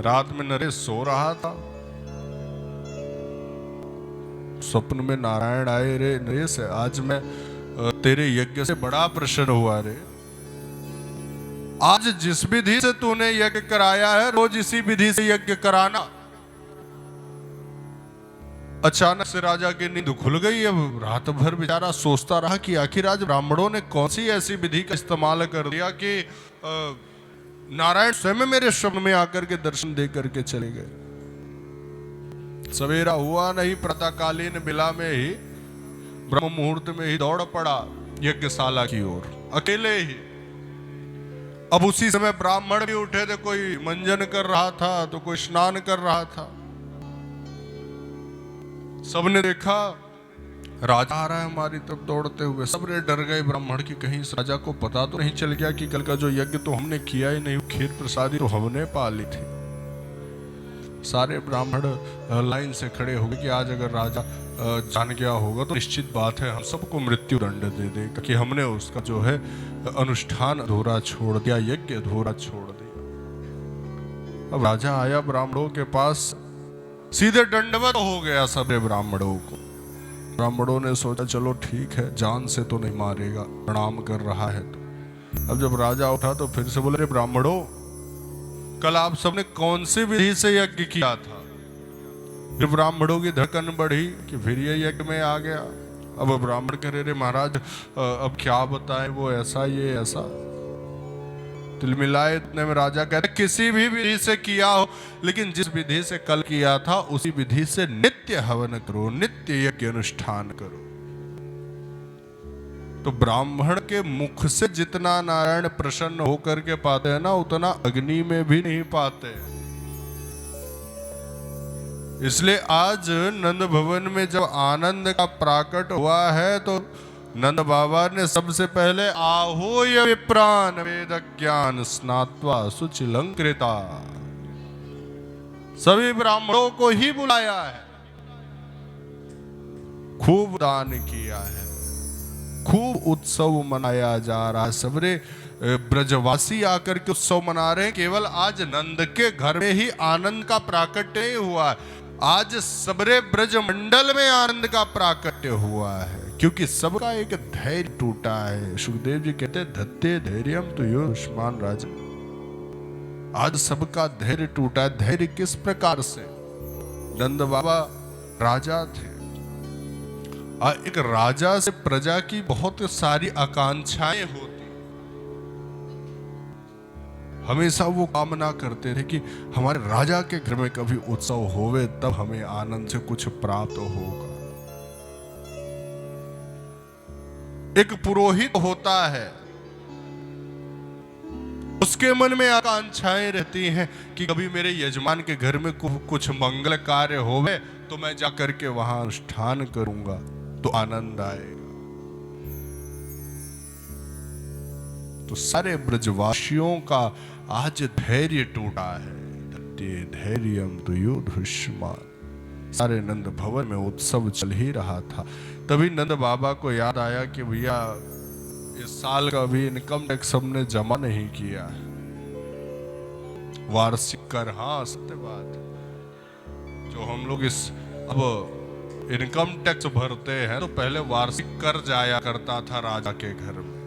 रात में नरेश सो रहा था, स्वप्न में नारायण आए, रे नरेश आज मैं तेरे यज्ञ से बड़ा प्रसन्न हुआ रे। आज जिस विधि से तूने यज्ञ कराया है रोज इसी विधि से यज्ञ कराना। अचानक से राजा की नींद खुल गई। अब रात भर बेचारा सोचता रहा कि आखिर आज ब्राह्मणों ने कौन सी ऐसी विधि का इस्तेमाल कर दिया कि नारायण स्वयं मेरे शब्द में आकर के दर्शन दे करके चले गए। सवेरा हुआ नहीं, प्रातःकालीन बेला में ही ब्रह्म मुहूर्त में ही दौड़ पड़ा यज्ञशाला की ओर अकेले ही। अब उसी समय ब्राह्मण भी उठे थे, कोई मंजन कर रहा था तो कोई स्नान कर रहा था। सबने देखा राजा आ रहा है हमारी तरफ दौड़ते हुए। सबने डर गए ब्राह्मण की कहीं इस राजा को पता तो नहीं चल गया कि कल का जो यज्ञ तो हमने किया ही नहीं, खीर प्रसादी तो हमने पा ली थी। सारे ब्राह्मण लाइन से खड़े हो गए कि आज अगर राजा जान गया होगा तो निश्चित बात है हम सबको मृत्यु दंड दे देगा कि हमने उसका जो है अनुष्ठान अधूरा छोड़ दिया, यज्ञ अधूरा छोड़ दिया। अब राजा आया ब्राह्मणों के पास, सीधे दंडवत हो गया सबे ब्राह्मणों को। ब्राह्मणों ने सोचा चलो ठीक है, जान से तो नहीं मारेगा, प्रणाम कर रहा है तो। अब जब राजा उठा तो फिर से बोले ब्राह्मणों, कल आप सबने कौन सी विधि से यज्ञ किया था? फिर ब्राह्मणों की धड़कन बढ़ी कि फिर ये यज्ञ में आ गया। अब ब्राह्मण कह रहे महाराज अब क्या बताएं, वो ऐसा ये ऐसा। तिलमिलाए इतने में राजा कहते किसी भी विधि से किया हो, लेकिन जिस विधि से कल किया था उसी विधि से नित्य हवन करो, नित्य यज्ञ अनुष्ठान करो। तो ब्राह्मण के मुख से जितना नारायण प्रसन्न होकर के पाते हैं ना, उतना अग्नि में भी नहीं पाते। इसलिए आज नंद भवन में जब आनंद का प्राकट हुआ है तो नंद बाबा ने सबसे पहले आहोय विप्रान वेद ज्ञान स्नात्वा सुचिलंकृता, सभी ब्राह्मणों को ही बुलाया है, खूब दान किया है, खूब उत्सव मनाया जा रहा है। सबरे ब्रजवासी आकर के उत्सव मना रहे हैं। केवल आज नंद के घर में ही आनंद का प्राकट्य नहीं हुआ, आज सबरे ब्रज मंडल में आनंद का प्राकट्य हुआ है, क्योंकि सबका एक धैर्य टूटा है। सुखदेव जी कहते हैं धत्ते धैर्यम तो यो उस्मान राजा। आज सबका धैर्य टूटा है। धैर्य किस प्रकार से? नंद बाबा राजा थे, एक राजा से प्रजा की बहुत सारी आकांक्षाएं होती, हमेशा वो कामना करते थे कि हमारे राजा के घर में कभी उत्सव होवे, तब हमें आनंद से कुछ प्राप्त होगा। एक पुरोहित होता है, उसके मन में आकांक्षाएं रहती हैं कि कभी मेरे यजमान के घर में कुछ मंगल कार्य होवे तो मैं जाकर के वहां अनुष्ठान करूंगा तो आनंद आएगा। तो सारे ब्रजवासियों का आज धैर्य टूटा है। धैर्यम तो युद्धुष्मान। सारे नंद भवन में उत्सव चल ही रहा था। तभी नंद बाबा को याद आया कि भैया इस साल का भी इनकम टैक्स हमने जमा नहीं किया है, वार्षिक कर। हाँ सत्य बात, जो हम लोग इस अब इनकम टैक्स भरते हैं तो पहले वार्षिक कर जाया करता था राजा के घर में।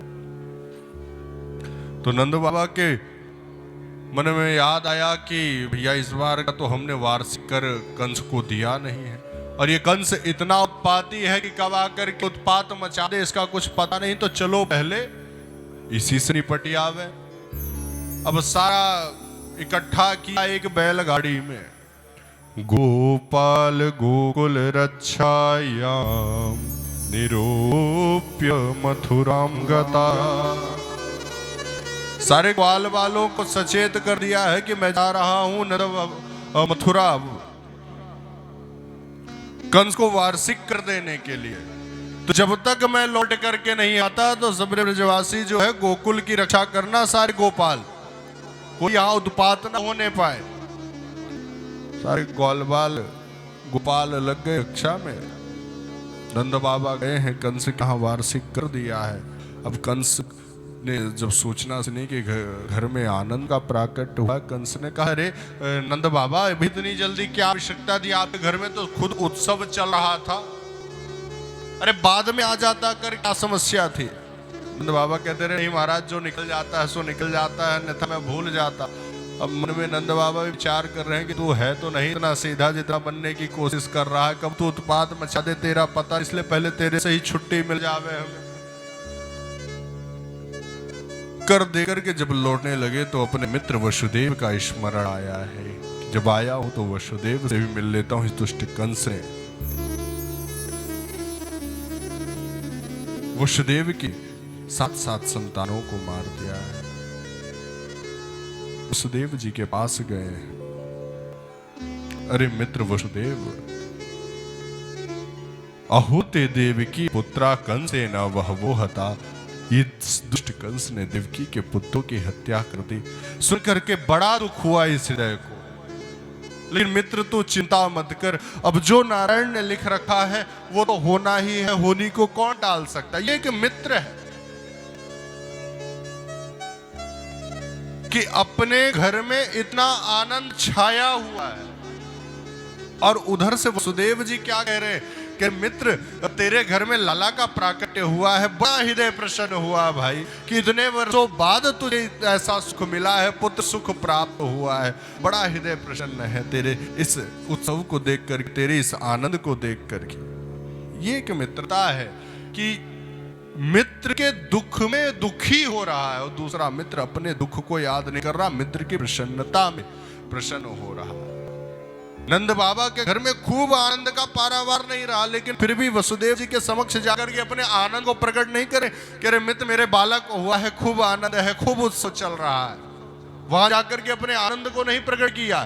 तो नंद बाबा के मन में याद आया कि भैया इस बार का तो हमने वार्षिक कर कंस को दिया नहीं है, और ये कंस इतना उत्पाती है कि कब आकर के उत्पात मचा दे इसका कुछ पता नहीं, तो चलो पहले इसी से निपट आवे। अब सारा इकट्ठा किया एक बैलगाड़ी में। गोपाल गोकुल रक्षायाम निरूप्य मथुराम गता। सारे ग्वाल वालों को सचेत कर दिया है कि मैं जा रहा हूं मथुरा कंस को वार्षिक कर देने के लिए। तो जब तक मैं लौट करके नहीं आता तो सब ब्रजवासी जो है गोकुल की रक्षा करना, सारे गोपाल, कोई यहां उत्पात न होने पाए। सारे ग्वाल बाल गोपाल लग गए रक्षा में। नंद बाबा गए हैं, कंस कहाँ वार्षिक कर दिया है। अब कंस ने जब सूचना सुनी कि घर में आनंद का प्राकट हुआ, कंस ने कहा अरे नंद बाबा अभी इतनी जल्दी क्या आवश्यकता थी, आपके घर में तो खुद उत्सव चल रहा था। अरे बाद में आ जाता कर, क्या समस्या थी? नंद बाबा कहते रहे नहीं महाराज, जो निकल जाता है सो निकल जाता है, अन्यथा मैं भूल जाता। अब मन में नंद बाबा विचार कर रहे हैं कि तू है तो नहीं इतना सीधा जितना बनने की कोशिश कर रहा है, कब तू उत्पात मचा दे तेरा पता, इसलिए पहले तेरे से ही छुट्टी मिल जावे हमें। कर देकर के जब लौटने लगे तो अपने मित्र वसुदेव का स्मरण आया है। जब आया हूं तो वसुदेव से भी मिल लेता हूं। इस दुष्ट कंस ने वसुदेव की 7 संतानों को मार दिया है। वसुदेव जी के पास गए, अरे मित्र वसुदेव, अहुते देवकी पुत्रा कंसे न वह वो हता। ये दुष्ट कंस ने देवकी के पुत्रों की हत्या कर दी। सुन करके बड़ा दुख हुआ इस हृदय को, लेकिन मित्र तू चिंता मत कर, अब जो नारायण ने लिख रखा है वो तो होना ही है, होनी को कौन टाल सकता है। ये एक मित्र है कि अपने घर में इतना आनंद छाया हुआ है, और उधर से वसुदेव जी क्या कह रहे हैं कि मित्र तेरे घर में लला का प्राकट्य हुआ है, बड़ा हृदय प्रसन्न हुआ भाई कि इतने वर्षों बाद तुझे ऐसा सुख मिला है, पुत्र सुख प्राप्त हुआ है, बड़ा हृदय प्रसन्न है तेरे इस उत्सव को देख कर, तेरे इस आनंद को देख करके। ये एक मित्रता है कि मित्र के दुख में दुखी हो रहा है और दूसरा मित्र अपने दुख को याद नहीं कर रहा, मित्र की प्रसन्नता में प्रसन्न हो रहा है। नंद बाबा के घर में खूब आनंद का पारावार नहीं रहा, लेकिन फिर भी वसुदेव जी के समक्ष जाकर के अपने आनंद को प्रकट नहीं करे कि अरे मित्र मेरे बालक को हुआ है, खूब आनंद है, खूब उत्सव चल रहा है। वहां जाकर के अपने आनंद को नहीं प्रकट किया,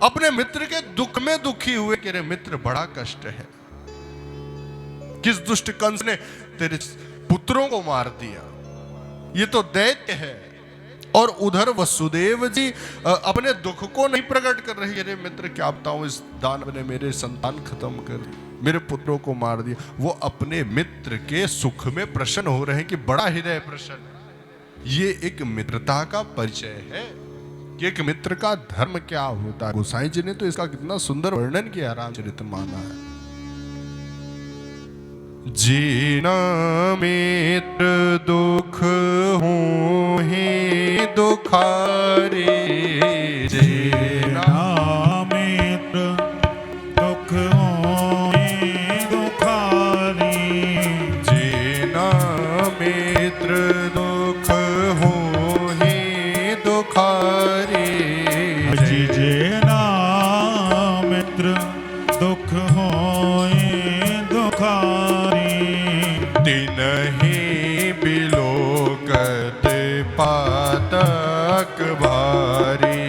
अपने मित्र के दुख में दुखी हुए कि अरे मित्र बड़ा कष्ट है, किस दुष्ट कंस ने तेरे पुत्रों को मार दिया, ये तो दैत्य है। और उधर वसुदेव जी अपने दुख को नहीं प्रकट कर रहे, अरे मित्र क्या बताऊं, इस दानव ने मेरे संतान खत्म कर दी, मेरे पुत्रों को मार दिया। वो अपने मित्र के सुख में प्रसन्न हो रहे हैं कि बड़ा हृदय प्रसन्न। ये एक मित्रता का परिचय है कि एक मित्र का धर्म क्या होता है। गोसाई जी ने तो इसका कितना सुंदर वर्णन किया रामचरितमानस है। जीना मित्र दुख हो ही दुखारी, जीना मित्र दुख हो ही दुखारी, जीना मित्र दुख हो ही दुखारी, जीना मित्र दुख हो ही दुखारी, तिनहि बिलोकत पातक भारी,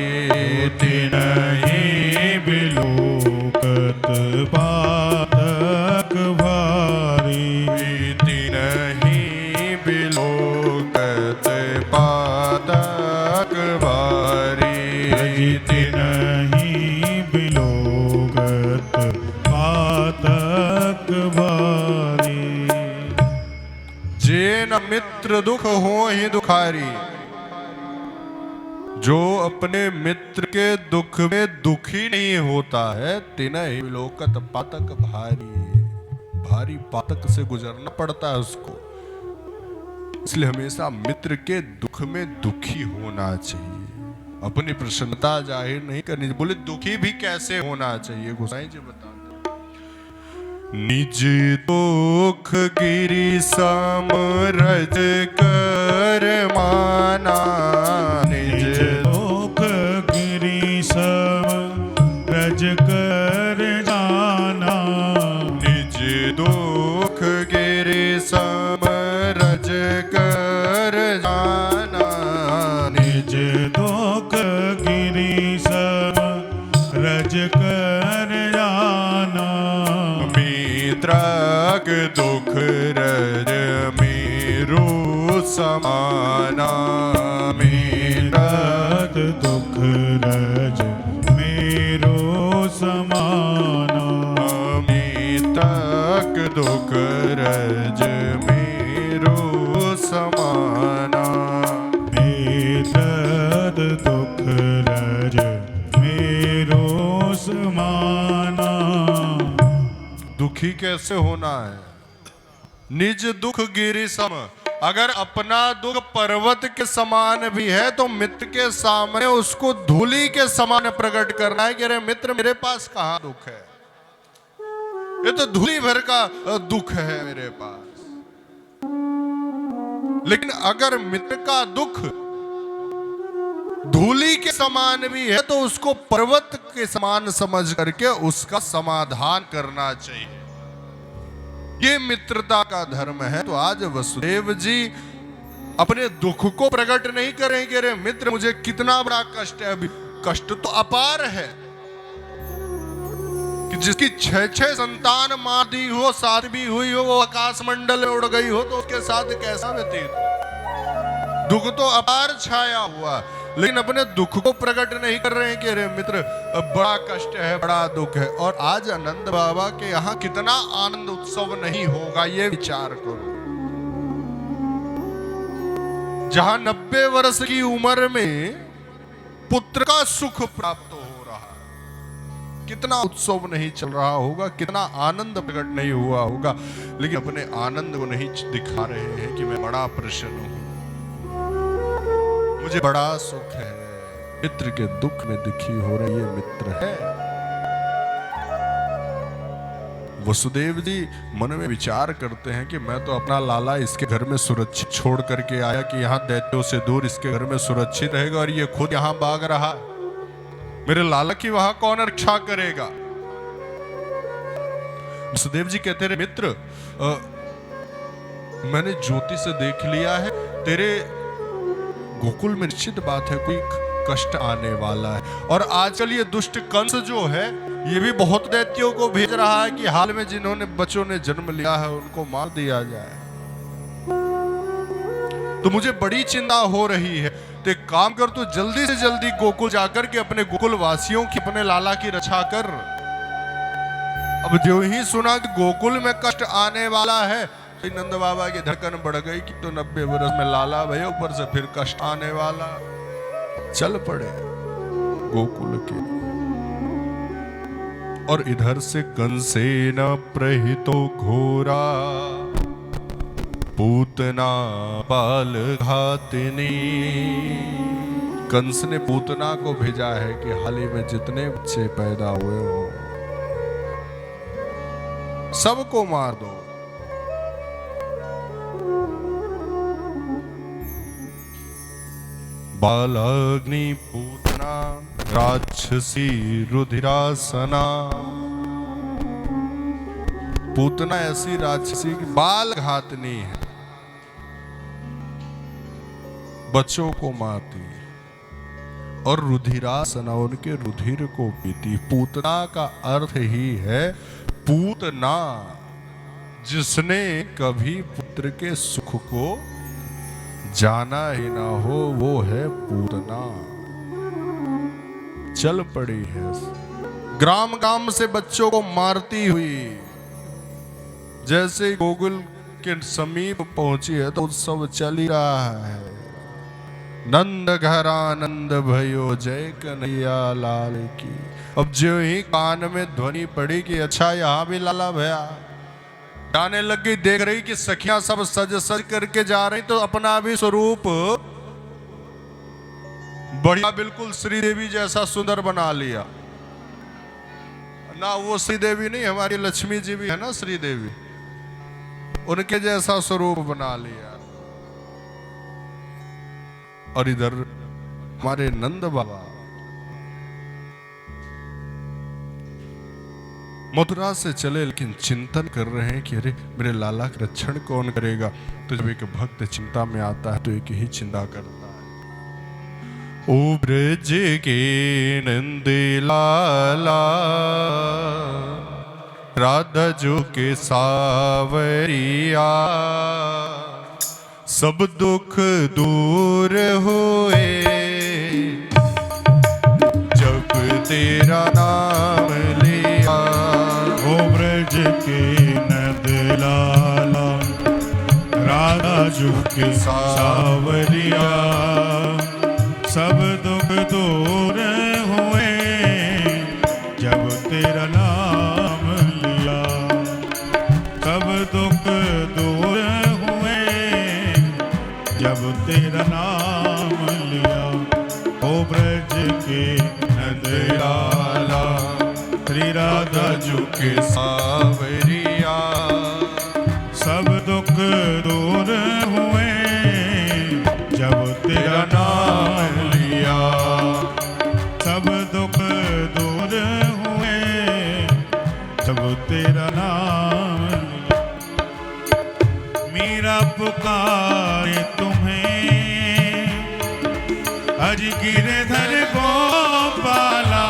तिनहि बिलोकत पातक भारी, तिनहि बिलोकत पातक भारी, तिनहि बिलोकत पातक भारी। जे न मित्र दुख हो ही दुखारी, जो अपने मित्र के दुख में दुखी नहीं होता है, तिनहि बिलोकत पातक भारी, भारी पातक से गुजरना पड़ता है उसको। इसलिए हमेशा मित्र के दुख में दुखी होना चाहिए, अपनी प्रसन्नता जाहिर नहीं करनी। बोले दुखी भी कैसे होना चाहिए, गोसाई जी बताते निज दुख गिरि सम रज कर माना, निज दुख गिरि सम रज कर जाना, निज दुख गिरि सम रज कर जाना, निज दुख गिरि सम रज कर जाना, मित्रक दुख रज मेरो समाना, मित्रक दुख रज मेरो समाना, मित्रक दुख रज मेरो समाना, मित्रक दुख रज मेरो समाना। दुखी कैसे होना है? निज दुख गिरि सम। अगर अपना दुख पर्वत के समान भी है तो मित्र के सामने उसको धूली के समान प्रकट करना है कि अरे मित्र मेरे पास कहां दुख है, ये तो धूली भर का दुख है मेरे पास। लेकिन अगर मित्र का दुख धूली के समान भी है तो उसको पर्वत के समान समझ करके उसका समाधान करना चाहिए। ये मित्रता का धर्म है। तो आज वसुदेव जी अपने दुख को प्रकट नहीं करेंगे, अरे मित्र मुझे कितना बड़ा कष्ट है। अभी कष्ट तो अपार है कि जिसकी 6 संतान मार दी हो, 7 भी हुई हो, वो आकाश मंडल में उड़ गई हो तो उसके साथ कैसा व्यतीत हो। दुख तो अपार छाया हुआ, लेकिन अपने दुख को प्रकट नहीं कर रहे हैं कि अरे मित्र बड़ा कष्ट है, बड़ा दुख है। और आज आनंद बाबा के यहाँ कितना आनंद उत्सव नहीं होगा, ये विचार करो। जहां 90 वर्ष की उम्र में पुत्र का सुख प्राप्त हो रहा, कितना उत्सव नहीं चल रहा होगा, कितना आनंद प्रकट नहीं हुआ होगा। लेकिन अपने आनंद को नहीं दिखा रहे हैं कि मैं बड़ा प्रसन्न हूं, मुझे बड़ा सुख है। मित्र के दुख में दुखी हो रहे ये मित्र है। वसुदेव जी मन में विचार करते हैं कि मैं तो अपना लाला इसके घर में सुरक्षित छोड़ करके आया कि यहाँ दैत्यों से दूर इसके घर में सुरक्षित रहेगा, और ये खुद यहाँ भाग रहा, मेरे लाला की वहां कौन रक्षा करेगा। वसुदेव जी कहते रहे मित्र मैंने ज्योति से देख लिया है तेरे गोकुल में निश्चित बात है कोई कष्ट आने वाला है। और आजकल ये दुष्ट कंस जो है ये भी बहुत दैत्यों को भेज रहा है कि हाल में जिन्होंने बच्चों ने जन्म लिया है उनको मार दिया जाए। तो मुझे बड़ी चिंता हो रही है। तो एक काम कर, तू जल्दी से जल्दी गोकुल जाकर के अपने गोकुल वासियों की, अपने लाला की रक्षा कर। अब जो ही सुना कि गोकुल में कष्ट आने वाला है, नंद बाबा की धड़कन बढ़ गई कि तो 90 वर्ष में लाला भैया, ऊपर से फिर कष्ट आने वाला। चल पड़े गोकुल के। और इधर से कंसेन प्रहितो घोरा पूतना बाल घातिनी। कंस ने पूतना को भेजा है कि हाल ही में जितने बच्चे पैदा हुए हो सबको मार दो। बालाग्नि पूतना राक्षसी रुधिरासना। पूतना ऐसी राक्षसी की बाल घातनी है, बच्चों को मारती और रुधिरासना, उनके रुधिर को पीती। पूतना का अर्थ ही है पूतना, जिसने कभी पुत्र के सुख को जाना ही ना हो, वो है पूतना। चल पड़ी है, ग्राम ग्राम से बच्चों को मारती हुई। जैसे गोकुल के समीप पहुंची है तो उत्सव चल ही रहा है। नंद घर आनंद भयो जय कन्हैया लाल की। अब जो ही कान में ध्वनि पड़ी कि अच्छा यहाँ भी लाला भैया, जाने लग गई। देख रही कि सखियां सब सज सज करके जा रही, तो अपना भी स्वरूप बढ़िया बिल्कुल श्रीदेवी जैसा सुंदर बना लिया ना। वो श्रीदेवी नहीं, हमारी लक्ष्मी जी भी है ना श्रीदेवी, उनके जैसा स्वरूप बना लिया। और इधर हमारे नंद बाबा मथुरा से चले, लेकिन चिंतन कर रहे हैं कि अरे मेरे लाला का रक्षण कौन करेगा। तो जब एक भक्त चिंता में आता है तो एक ही चिंता करता है, ओ ब्रज के नंद लाला राधा जो के सावरिया। सब दुख दूर हुए जब तेरा नाम लिया। ओ ब्रज के नंद लाला राधा जो के सावरिया। सब दुख दूर हुए जब तेरा नाम लिया। सब दुख दूर जब तेरा नाम लिया ओ ब्रज के नंदलाला श्री राधा झुके सावरिया सब दुख दूर हुए जब तेरा नाम लिया सब दुख दूर हुए जब तेरा नाम लिया मेरा पुकारे तुम्हें अज गिरधर गोपाला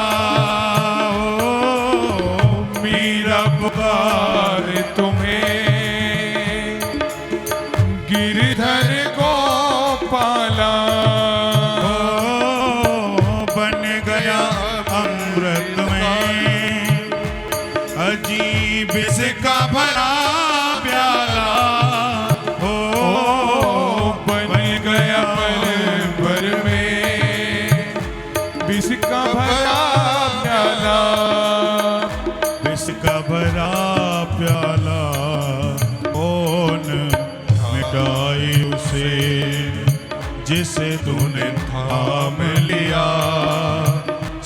मेरा पुकार तुम्हें गिरधर गोपाला बन गया अमृत में अजीब इसका भरा प्याला हो बन गया पल भर में विष का भरा प्याला इसका भरा प्याला कौन मिटाई उसे जिसे तूने थाम लिया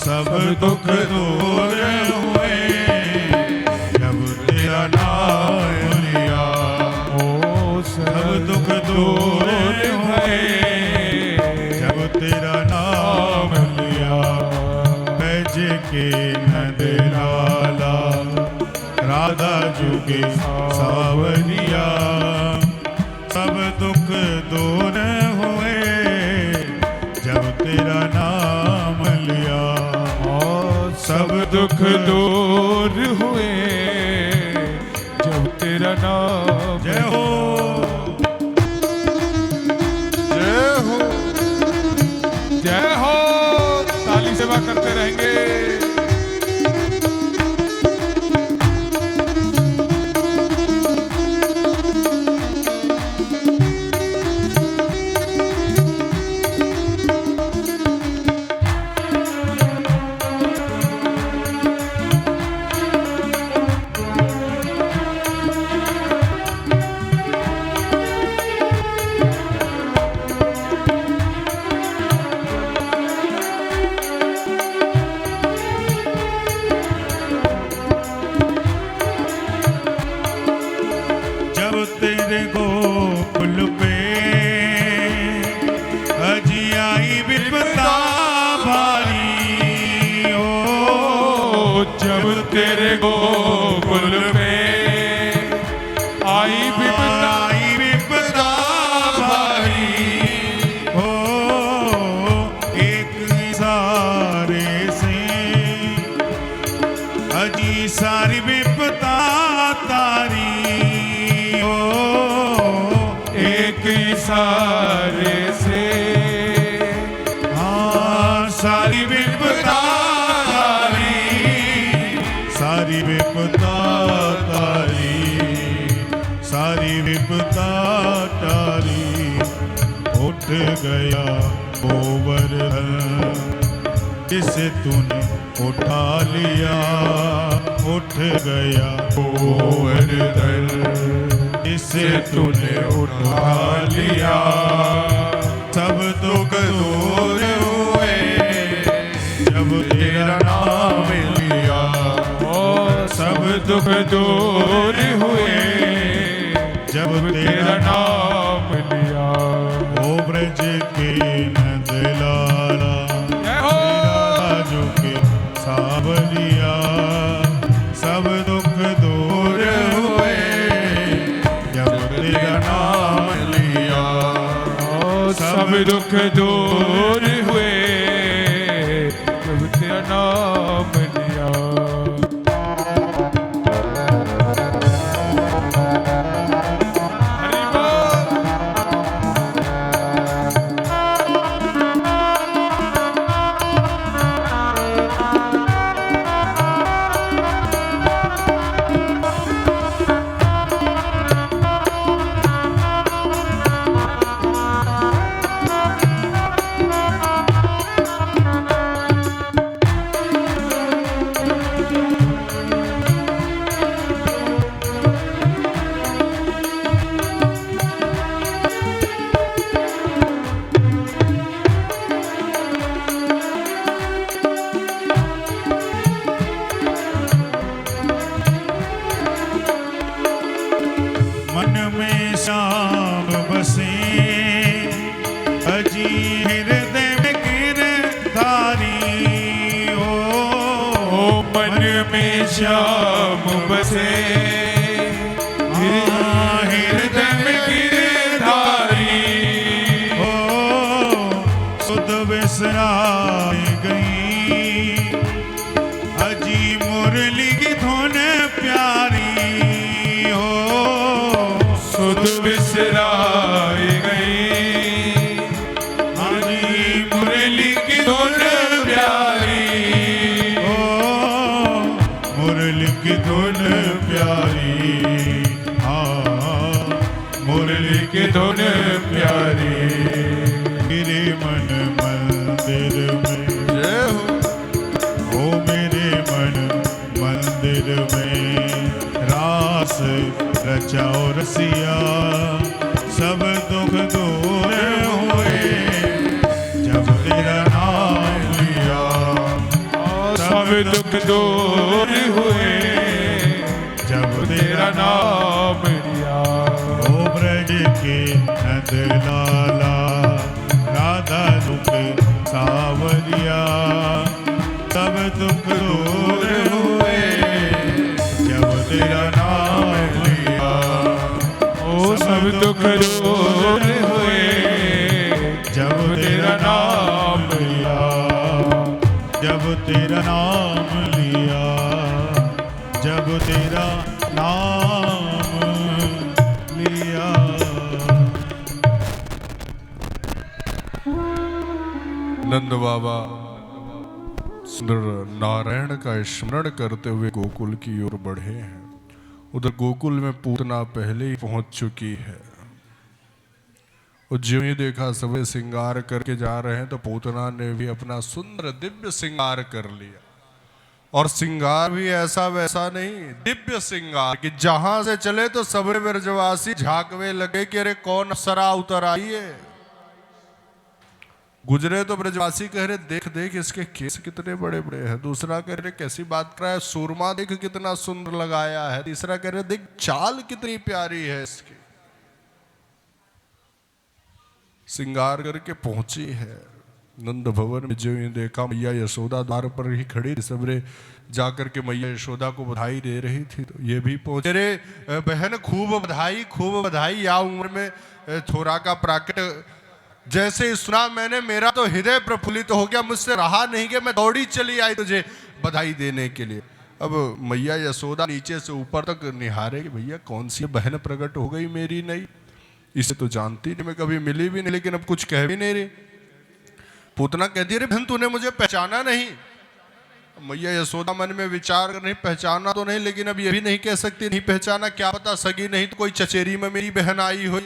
सब दुख दूर हुए जब तेरा नाम लिया ओ सब दुख दूर हुए जब तेरा नाम लिया बैज के नंदलाला राधा जुगे सावरिया सब दुख दूर हुए जब तेरा नाम लिया सब दुख दूर हुए जब तेरा नाम जय हो जय हो जय हो ताली सेवा करते रहेंगे जब तेरे गोकुल पे अजी आई विपदा भारी ओ जब तेरे गोकुल में आई विपदा आई विपदा भारी हो एक इशारे से अजी सारी विपदा तारी हो एक इशारे से हाँ सारी विपदा तारी सारी विपदा तारी सारी विपदा तारी उठ गया गोवर्धन जिसे तूने उठा लिया उठ गया गोवर्धन जिसे तूने उठा लिया सब दुख दूर हुए जब तेरा नाम लिया सब दुख दूर हुए जब तेरा नाम लिया ओ ब्रज के नंदलाला जय हो राजू के सावरिया सब दुख दूर हुए जब तेरा नाम लिया सब दुख दूर हुए जब तेरा नाम लिया हरि बोल अजी हृदय में गिरधारी ओ मन में श्याम बसे हृदय में गिरधारी सुध बिसराई गई अजी मुरली की धुन प्यारी सुध बिसराई गई अजी मुरली की धुन प्यारी मुरली की धुन प्यारी मुरली की धुन प्यारी मेरे मन मंदिर में जय हो। ओ मेरे मन मंदिर में रास रचाओ रसिया सब दुख दूर हुए जब तेरा नाम लिया सब दुख दूर हुए जब तेरा नाम लिया। ओ ब्रज के नंद लाला राधा दुख सावरिया सब दुख दूर हुए जब तेरा नाम लिया ओ सब दुख दूर हुए जब तेरा नाम लिया जब तेरा नाम लिया जब तेरा नाम लिया। नंद बाबा सुंदर नारायण का स्मरण करते हुए गोकुल की ओर बढ़े हैं। उधर गोकुल में पूतना पहले ही पहुंच चुकी है। और ज्यों ही देखा सबे श्रृंगार करके जा रहे हैं तो पूतना ने भी अपना सुंदर दिव्य श्रृंगार कर लिया। और श्रृंगार भी ऐसा वैसा नहीं, दिव्य श्रृंगार कि जहां से चले तो सबरे ब्रजवासी झांकवे लगे कि अरे कौन अप्सरा उतर आई है। गुजरे तो ब्रजवासी कह रहे देख देख इसके केस कितने बड़े बड़े हैं। दूसरा कह रहे कैसी बात कर रहा है, सूरमा देख कितना सुंदर लगाया है। तीसरा कह रहे देख चाल कितनी प्यारी है इसकी। श्रृंगार करके पहुंची है नंद भवन में। जो ही देखा मैया यशोदा द्वार पर ही खड़ी, सबरे जाकर के मैया यशोदा को बधाई दे रही थी। तो ये भी पहुंचे, अरे बहन खूब बधाई या उम्र में थोड़ा का प्राकट। जैसे ही सुना मैंने मेरा तो हृदय प्रफुल्लित हो गया, मुझसे रहा नहीं कि मैं दौड़ी चली आई तुझे बधाई देने के लिए। अब मैया यशोदा नीचे से ऊपर तक निहारे कि भैया कौन सी बहन प्रकट हो गई मेरी नई, इसे तो जानती नहीं, मैं कभी मिली भी नहीं, लेकिन अब कुछ कह भी नहीं रही। पूतना कहती है अरे बहन तूने मुझे पहचाना नहीं। मैया यशोदा मन में विचार कर नहीं पहचाना तो नहीं, लेकिन अब ये भी नहीं कह सकती नहीं पहचाना, क्या पता सगी नहीं तो कोई चचेरी में मेरी बहन आई हो।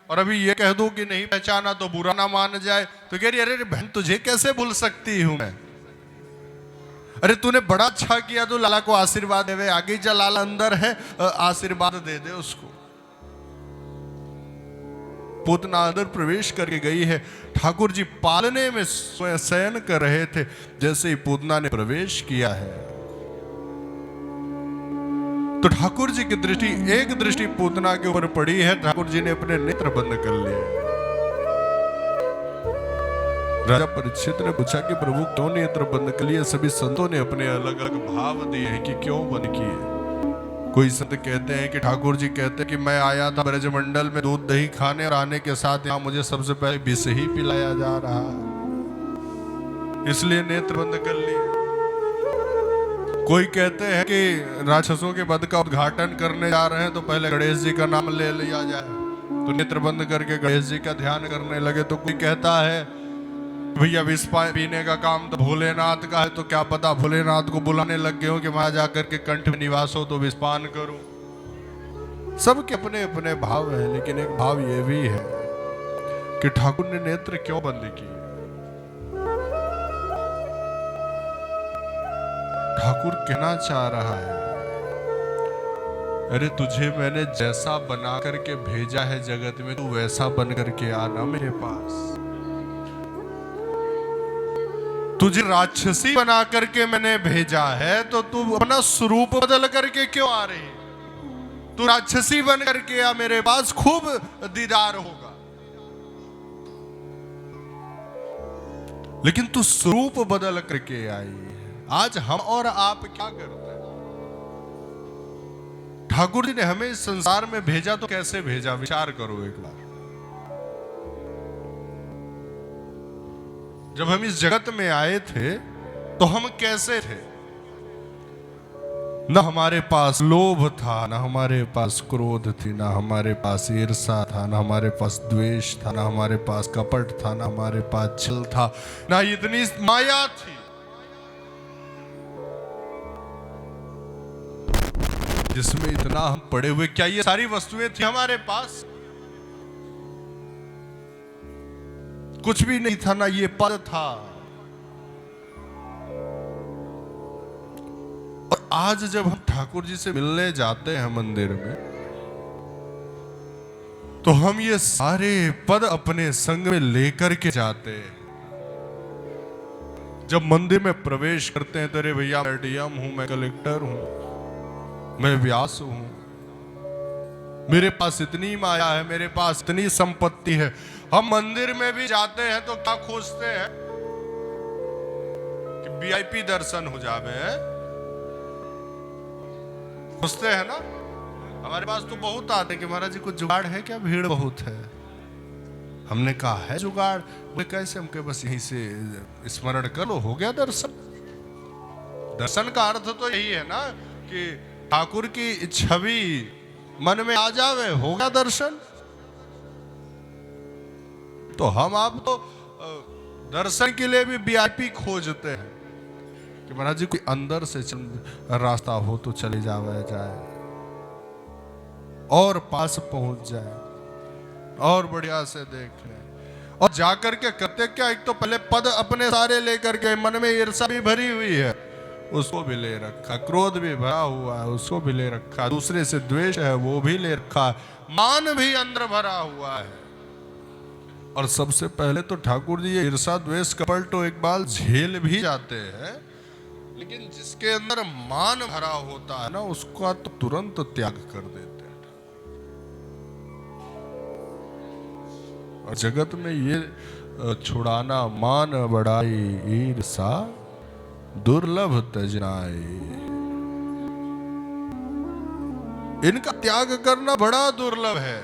और अभी ये कह दूं कि नहीं पहचाना तो बुरा ना मान जाए। तो कह रही अरे बहन तुझे कैसे भूल सकती हूं मैं, अरे तूने बड़ा अच्छा किया, तू लाला को आशीर्वाद दे, आगे जा लाला अंदर है आशीर्वाद दे दे उसको। पूतना अंदर प्रवेश करके गई है। ठाकुर जी पालने में शयन कर रहे थे। जैसे ही पूतना ने प्रवेश किया है तो ठाकुर जी की दृष्टि एक दृष्टि पूतना के ऊपर पड़ी है। ठाकुर जी ने अपने नेत्र बंद कर लिए। राजा परीक्षित ने पूछा कि प्रभु क्यों नेत्र बंद कर लिए। सभी संतों ने अपने अलग अलग भाव दिए हैं कि क्यों बंद किए। कोई संत कहते हैं कि ठाकुर जी कहते हैं कि मैं आया था ब्रजमंडल में दूध दही खाने और आने के साथ यहाँ मुझे सबसे पहले विष ही पिलाया जा रहा है, इसलिए नेत्र बंद कर लिए। कोई कहते हैं कि राक्षसों के वध का उद्घाटन करने जा रहे हैं तो पहले गणेश जी का नाम ले लिया जाए, तो नेत्र बंद करके गणेश जी का ध्यान करने लगे। तो कोई कहता है भैया विष पीने का काम तो भोलेनाथ का है, तो क्या पता भोलेनाथ को बुलाने लग गए हो कि वहां जाकर के कंठ में निवास हो तो विषपान करूं। सबके अपने अपने भाव है, लेकिन एक भाव ये भी है कि ठाकुर ने नेत्र क्यों बंद किए। ठाकुर कहना चाह रहा है अरे तुझे मैंने जैसा बना करके भेजा है जगत में, तू वैसा बन करके आना मेरे पास। तुझे राक्षसी बना करके मैंने भेजा है तो तू अपना स्वरूप बदल करके क्यों आ रही। तू राक्षसी बन करके आ मेरे पास, खूब दीदार होगा। लेकिन तू स्वरूप बदल करके आई। आज हम और आप क्या करते हैं? ठाकुर जी ने हमें इस संसार में भेजा तो कैसे भेजा, विचार करो एक बार। जब हम इस जगत में आए थे तो हम कैसे थे? न हमारे पास लोभ था, न हमारे पास क्रोध थी, न हमारे पास ईर्षा था, न हमारे पास द्वेष था, न हमारे पास कपट था, न हमारे पास छल था, न इतनी माया थी जिसमें इतना हम पड़े हुए। क्या ये सारी वस्तुएं थी हमारे पास? कुछ भी नहीं था, ना ये पद था। और आज जब हम ठाकुर जी से मिलने जाते हैं मंदिर में, तो हम ये सारे पद अपने संग में लेकर के जाते हैं। जब मंदिर में प्रवेश करते हैं तो अरे भैया मैं डीएम हूं, मैं कलेक्टर हूं, मैं व्यास हूं, मेरे पास इतनी माया है, मेरे पास इतनी संपत्ति है। हम मंदिर में भी जाते हैं तो क्या खोजते हैं कि वीआईपी दर्शन हो जावे, खोजते हैं ना। हमारे पास तो बहुत आते कि महाराज जी कुछ जुगाड़ है क्या, भीड़ बहुत है। हमने कहा है जुगाड़, वे कैसे? हमके बस यहीं से स्मरण कर लो, हो गया दर्शन। दर्शन का अर्थ तो यही है ना कि ठाकुर की छवि मन में आ जावे, हो गया दर्शन। तो हम आप तो दर्शन के लिए भी वीआईपी खोजते हैं कि महाराज जी कोई अंदर से रास्ता हो तो चले जाए और पास पहुंच जाए और बढ़िया से देख ले। और जाकर के करते क्या, एक तो पहले पद अपने सारे लेकर के, मन में ईर्ष्या भी भरी हुई है उसको भी ले रखा, क्रोध भी भरा हुआ है उसको भी ले रखा, दूसरे से द्वेष है वो भी ले रखा, मान भी अंदर भरा हुआ है। और सबसे पहले तो ठाकुर जी ये ईर्षा द्वेष कपट तो एक बार झेल भी जाते हैं, लेकिन जिसके अंदर मान भरा होता है ना उसका तो तुरंत त्याग कर देते हैं। और जगत में ये छुड़ाना, मान बढ़ाई ईर्षा दुर्लभ तजनाई, इनका त्याग करना बड़ा दुर्लभ है।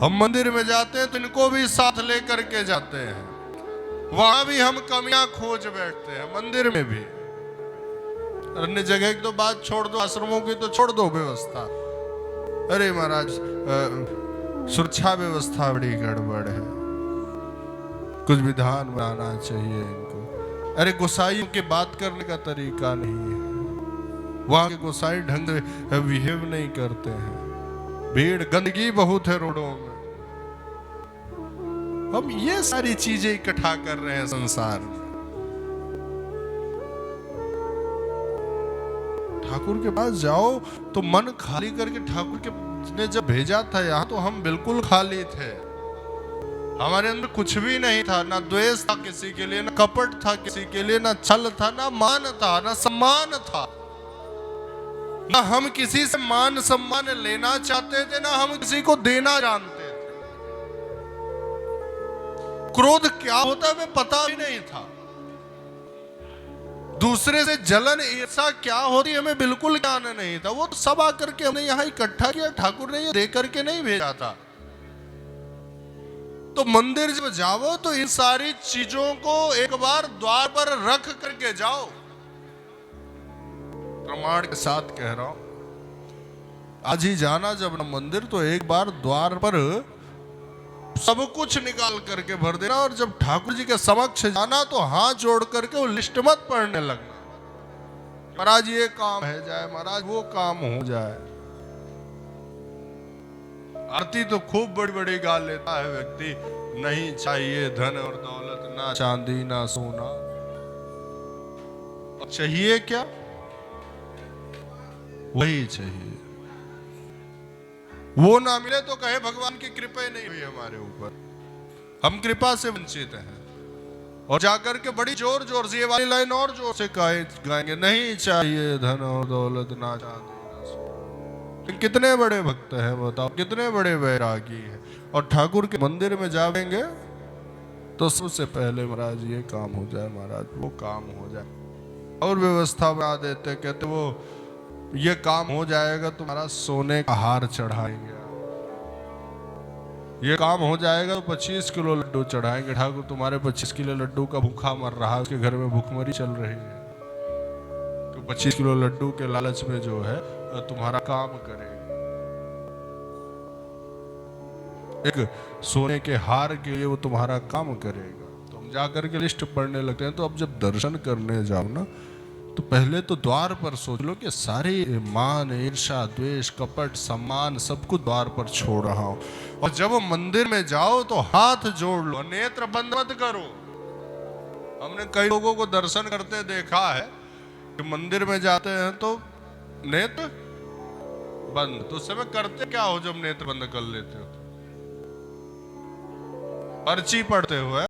हम मंदिर में जाते हैं तो इनको भी साथ लेकर के जाते हैं, वहां भी हम कमियां खोज बैठते हैं, मंदिर में भी। अन्य जगह की तो बात छोड़ दो, आश्रमों की तो छोड़ दो व्यवस्था। अरे महाराज सुरक्षा व्यवस्था बड़ी गड़बड़ है, कुछ विधान बनाना चाहिए इनको। अरे गोसाइयों की बात करने का तरीका नहीं है, वहां के गोसाई ढंग से बिहेव नहीं करते हैं, भीड़ गंदगी बहुत है रोडों में। हम ये सारी चीजें इकट्ठा कर रहे हैं संसार में। ठाकुर के पास जाओ तो मन खाली करके, ठाकुर के ने जब भेजा था यहाँ तो हम बिल्कुल खाली थे, हमारे अंदर कुछ भी नहीं था, ना द्वेष था किसी के लिए, ना कपट था किसी के लिए, ना छल था, ना मान था, ना सम्मान था। ना हम किसी से मान सम्मान लेना चाहते थे, ना हम किसी को देना जानते थे। क्रोध क्या होता है हमें पता भी नहीं था, दूसरे से जलन ईर्षा क्या होती हमें बिल्कुल ज्ञान नहीं था। वो तो सब आकर के हमने यहां इकट्ठा किया, ठाकुर ने ये दे करके नहीं भेजा था। तो मंदिर जब जाओ तो इन सारी चीजों को एक बार द्वार पर रख करके जाओ, प्रमाण के साथ कह रहा हूं। आज ही जाना जब न मंदिर तो एक बार द्वार पर सब कुछ निकाल करके भर देना, और जब ठाकुर जी के समक्ष जाना तो हाथ जोड़ करके वो लिस्ट मत पढ़ने लगना, महाराज ये काम है जाए, महाराज वो काम हो जाए। आरती तो खूब बड़ी बड़ी गा लेता है व्यक्ति, नहीं चाहिए धन और दौलत, ना चांदी ना सोना, अब चाहिए क्या? वही चाहिए। वो ना मिले तो कहे भगवान की कृपा ही नहीं हुई हमारे ऊपर, हम कृपा से वंचित हैं। और जाकर के बड़ी जोर जोर से ये वाली लाइन और जोर से गाएंगे, नहीं चाहिए धन और दौलत, ना चांदी ना सोना। कितने बड़े भक्त हैं बताओ, कितने बड़े वैरागी हैं। और ठाकुर के मंदिर में जाएंगे तो सबसे पहले महाराज ये काम हो जाए, महाराज वो काम हो जाए, और व्यवस्था बना देते। कहते वो ये काम हो जाएगा तो महाराज सोने का हार चढ़ाएंगे, ये काम हो जाएगा तो 25 किलो लड्डू चढ़ाएंगे। ठाकुर तुम्हारे 25 किलो लड्डू का भूखा मर रहा है, उसके घर में भूखमरी चल रही है, तो 25 किलो लड्डू के लालच में जो है तुम्हारा काम करेगा। एक सोने के हार के लिए वो तुम्हारा काम करेगा। तो हम जाकर के लिस्ट पढ़ने लगते हैं। तो अब जब दर्शन करने जाओ ना, तो पहले तो द्वार पर सोच लो कि सारे मान, ईर्ष्या, द्वेष, कपट, सम्मान सबको द्वार पर छोड़ रहा हूं। और जब मंदिर में जाओ तो हाथ जोड़ लो, नेत्र बंद मत करो। हमने कई लोगों को दर्शन करते देखा है कि मंदिर में जाते हैं तो नेत्र बंद। तो उस समय करते क्या हो जब नेत्र बंद कर लेते हो? पर्ची पढ़ते हुए